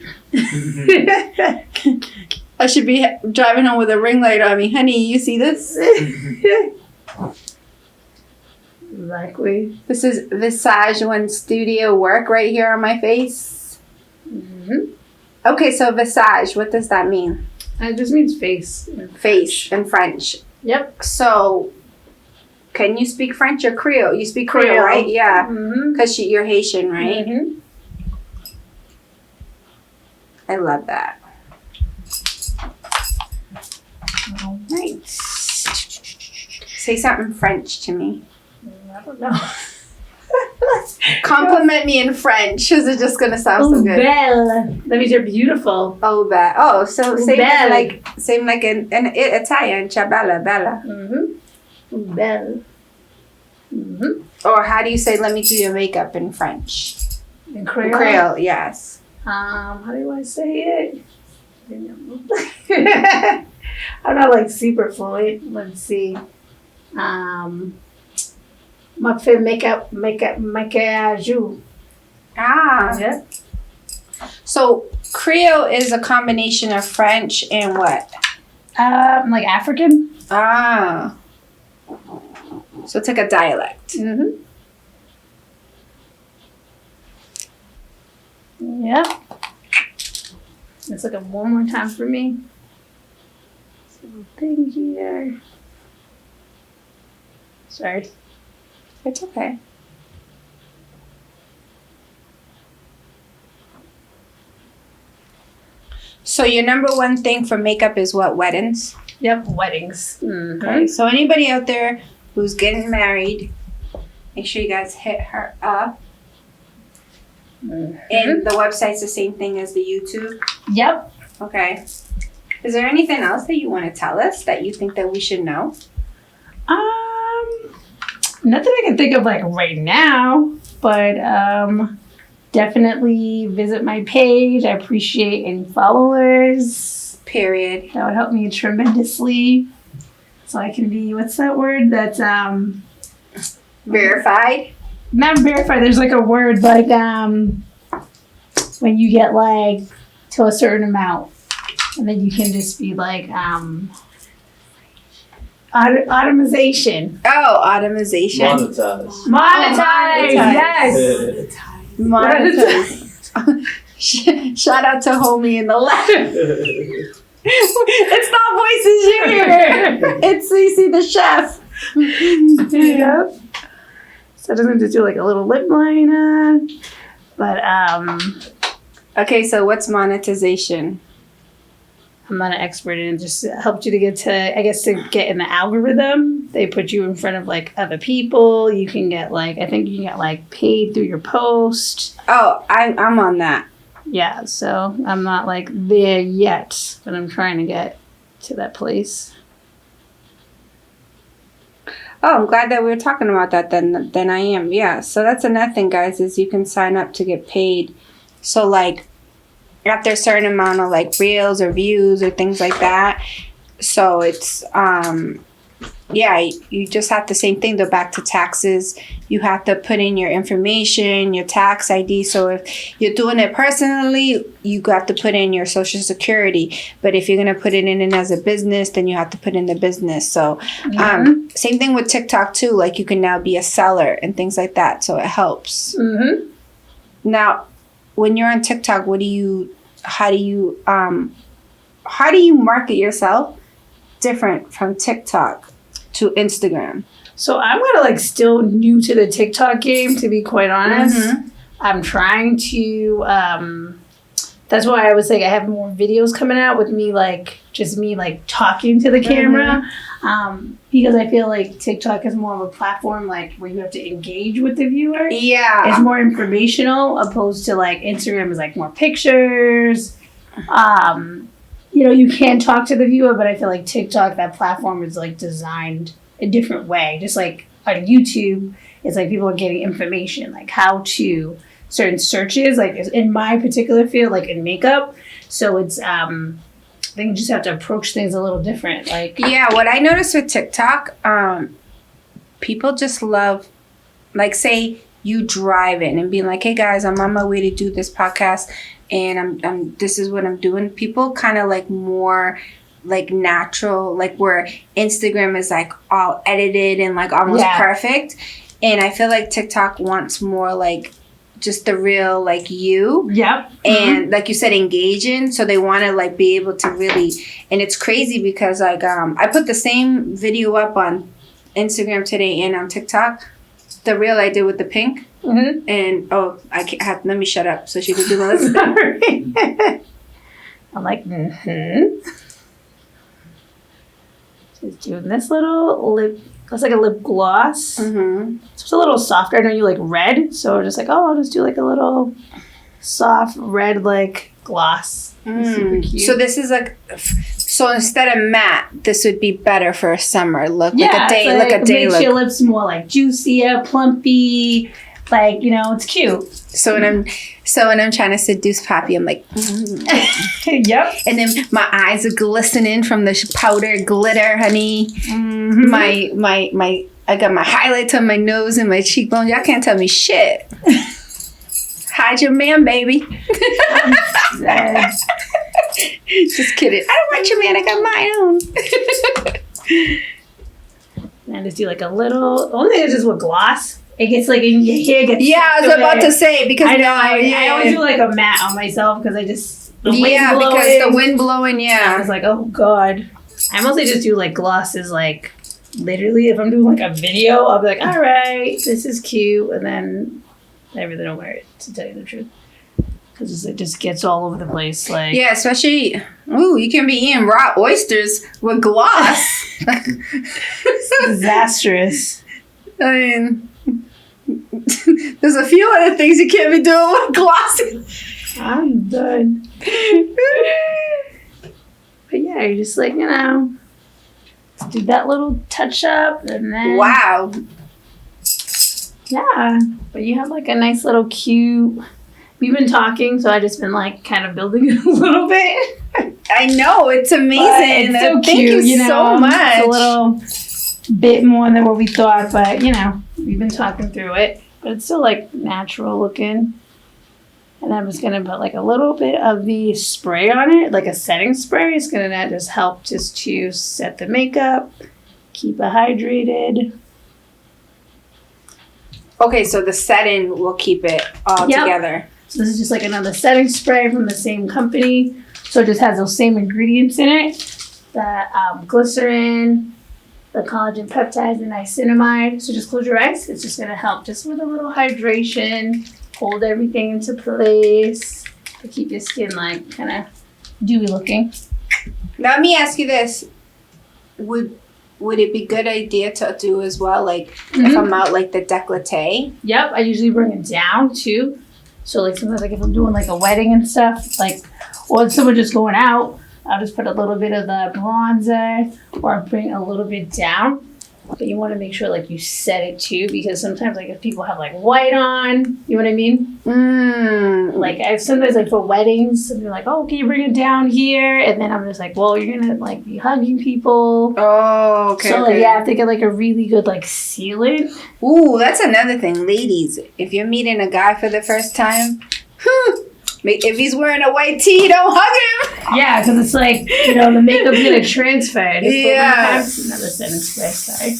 I should be driving home with a ring light on me, honey. You see this? Exactly. This is Visage One Studio work right here on my face. Mm-hmm. Okay, so Visage, what does that mean? It just means face. Face in French. Yep. So, can you speak French or Creole? You speak Creole, Creole. right? Yeah, Mm-hmm. because you're Haitian, right? Mm-hmm. I love that. All right. Say something French to me. I don't know. Compliment me in French, because it's just gonna sound so good. Belle. That means you're beautiful. Oh, bad. Oh, so same Belle. like in Italian, ciao bella. Mm-hmm. Belle. Mm-hmm. Or how do you say "let me do your makeup" in French? In Creole. Creole, yes. How do I say it? I'm not like super fluent. Let's see. Ma fait maquillage. Ah. Yeah. So Creole is a combination of French and what? Like African. Ah. So it's like a dialect. Mm-hmm. Yeah. Let's look at one more time for me. This little thing here. Sorry. It's okay. So your number one thing for makeup is what? Weddings? Yep, weddings. Mm-hmm. Okay. So anybody out there who's getting married, make sure you guys hit her up. Mm-hmm. And the website's the same thing as the YouTube. Yep. Okay. Is there anything else that you want to tell us that you think that we should know? Nothing I can think of like right now, but definitely visit my page. I appreciate any followers. Period. That would help me tremendously. So I can be, what's that word? That's Verified? not verified. There's like a word like when you get like to a certain amount, and then you can just be like automation. Oh, automation. Monetize. Monetize. Yes. Monetize. Shout out to homie in the left. It's not voices you hear. It's Cece the chef. Yep. So I just need to do like a little lip liner. But Okay, so what's monetization? I'm not an expert in it. Just helped you to get to, I guess, to get in the algorithm. They put you in front of like other people. You can get like, I think you can get like paid through your post. Oh, I'm on that. Yeah, so I'm not like there yet, but I'm trying to get to that place. Oh, I'm glad that we were talking about that then I am. Yeah. So that's another thing, guys, is you can sign up to get paid. So like after a certain amount of like reels or views or things like that. So it's yeah, you just have the same thing, though, back to taxes. You have to put in your information, your tax ID. So if you're doing it personally, you got to put in your social security. But if you're going to put it in as a business, then you have to put in the business. So same thing with TikTok, too. Like you can now be a seller and things like that. So it helps. Mm-hmm. Now, when you're on TikTok, how do you market yourself different from TikTok to Instagram? So I'm kind of like still new to the TikTok game, to be quite honest. Mm-hmm. I'm trying to, that's why I was like, I have more videos coming out with me, like just me like talking to the camera. Because I feel like TikTok is more of a platform like where you have to engage with the viewer. Yeah. It's more informational opposed to like Instagram is like more pictures. You know, you can talk to the viewer, but I feel like TikTok, that platform is like designed a different way. Just like on YouTube, it's like people are getting information, like how to certain searches, like in my particular field, like in makeup. So it's, I think you just have to approach things a little different. Like, Yeah, what I noticed with TikTok, people just love, like, say you driving and being like, "Hey guys, I'm on my way to do this podcast, and I'm this is what I'm doing." People kind of like more like natural, like where Instagram is like all edited and like almost perfect, and I feel like TikTok wants more like just the real like you. Yep. And like you said, engaging. So they want to like be able to really, and it's crazy because like I put the same video up on Instagram today and on TikTok, the reel I did with the pink. Mm-hmm. And I can't have, let me shut up so she can do my list. I'm like, just doing this little lip It's like a lip gloss. Mm-hmm. It's a little softer. I know you like red, so we're just like, oh, I'll just do like a little soft red like gloss. Super cute. So this is like, so instead of matte, this would be better for a summer look. Yeah, like a day, it's like a day makes look. your lips more like juicier, plumpy. Like, you know, it's cute. So when I'm trying to seduce Poppy, I'm like, Yep. and then my eyes are glistening from the powder glitter, honey. Mm-hmm. My I got my highlights on my nose and my cheekbones. Y'all can't tell me shit. Hide your man, baby. Just kidding. I don't want your man. I got my own. And I just do like a little. The only thing is just with gloss. It gets like in your hair. Gets Yeah, I was stuck about it. to say because I know. now, I always do like a matte on myself because I just the wind yeah, blowing. because the wind blowing. I Yeah. was like, oh god. I mostly just do like glosses. Like literally, if I'm doing like a video, I'll be like, all right, this is cute, and then I really don't wear it to tell you the truth because it just gets all over the place. Like Yeah, especially, you can be eating raw oysters with gloss. disastrous. I mean, there's a few other things you can't be doing with gloss. I'm done. But yeah, you're just like, do that little touch up and then Wow. yeah. But you have like a nice little cute. We've been talking, so I just been like kind of building it a little bit. I know, it's amazing. But it's so Thank cute, you so much. It's a little bit more than what we thought, but we've been talking through it. But it's still like natural looking. And I'm just gonna put like a little bit of the spray on it, like a setting spray. It's gonna just help just to set the makeup, keep it hydrated. Okay, so the setting will keep it all Yep. together. So this is just like another setting spray from the same company. So it just has those same ingredients in it. The glycerin, the collagen peptides, and niacinamide. So just close your eyes. It's just gonna help just with a little hydration, hold everything into place, to keep your skin like kind of dewy looking. Now, let me ask you this. Would it be a good idea to do as well, like, if I'm out, like, the décolleté? Yep, I usually bring it down too. So like sometimes like if I'm doing like a wedding and stuff, like or if someone just going out, I'll just put a little bit of the bronzer or bring a little bit down. But you want to make sure like you set it too, because sometimes like if people have like white on, you know what I mean? Like I sometimes like for weddings, and they're like, oh, can you bring it down here? And then I'm just like, well, you're gonna like be hugging people. Oh, okay. So okay. like, yeah, I have to get like a really good like sealant. Ooh, that's another thing, ladies. If you're meeting a guy for the first time, if he's wearing a white tee, don't hug him. Yeah, because it's like, the makeup's gonna transfer. Yeah. Another setting spray, sorry.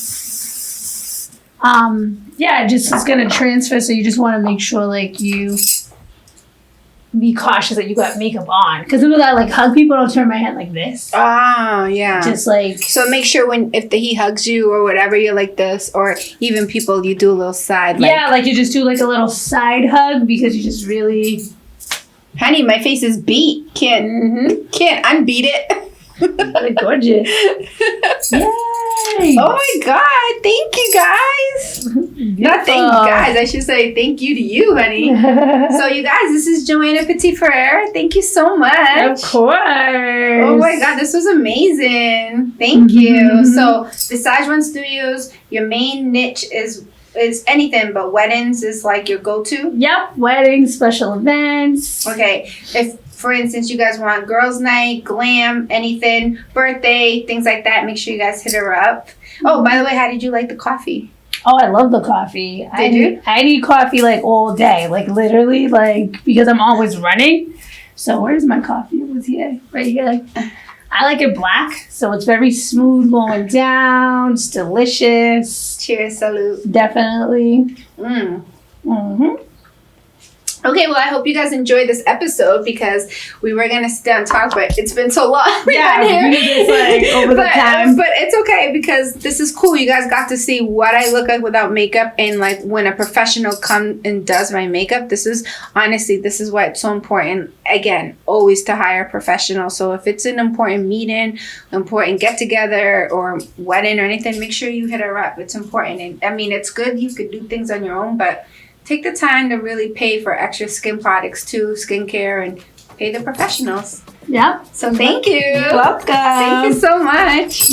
Yeah, it's gonna transfer, so you just want to make sure like you be cautious that you got makeup on. Because when I like hug people, I don't turn my head like this. Oh, yeah. Just like So make sure if he hugs you or whatever, you're like this, or even people, you do a little side. Like, yeah, like you just do like a little side hug because you just really. honey, my face is beat. Can't unbeat it. Like gorgeous. Yay! Oh my God! Thank you guys. Not thank guys. I should say thank you to you, honey. So you guys, this is Joanna Petit Ferrer. Thank you so much. Of course. Oh my God, this was amazing. Thank you. So besides One Studios, your main niche is anything but weddings is like your go-to? Yep, weddings, special events. Okay. If, for instance, you guys want girls' night, glam, anything, birthday, things like that, make sure you guys hit her up. Oh, by the way, how did you like the coffee? Oh, I love the coffee. Did you? I need coffee like all day, like literally, like because I'm always running. So where's my coffee? It was here, right here. I like it black, so it's very smooth going down. It's delicious. Cheers, salute. Definitely. Mm. Mm-hmm. Okay, well, I hope you guys enjoyed this episode because we were gonna sit down and talk, but it's been so long. Yeah, we just like over the time. But it's okay because this is cool. You guys got to see what I look like without makeup, and like when a professional comes and does my makeup. This is why it's so important. Again, always to hire a professional. So if it's an important meeting, important get together, or wedding or anything, make sure you hit her up. It's important, and I mean, it's good. You could do things on your own, but take the time to really pay for extra skin products too, skincare, and pay the professionals. Yep. So thank you. You're welcome. Thank you so much.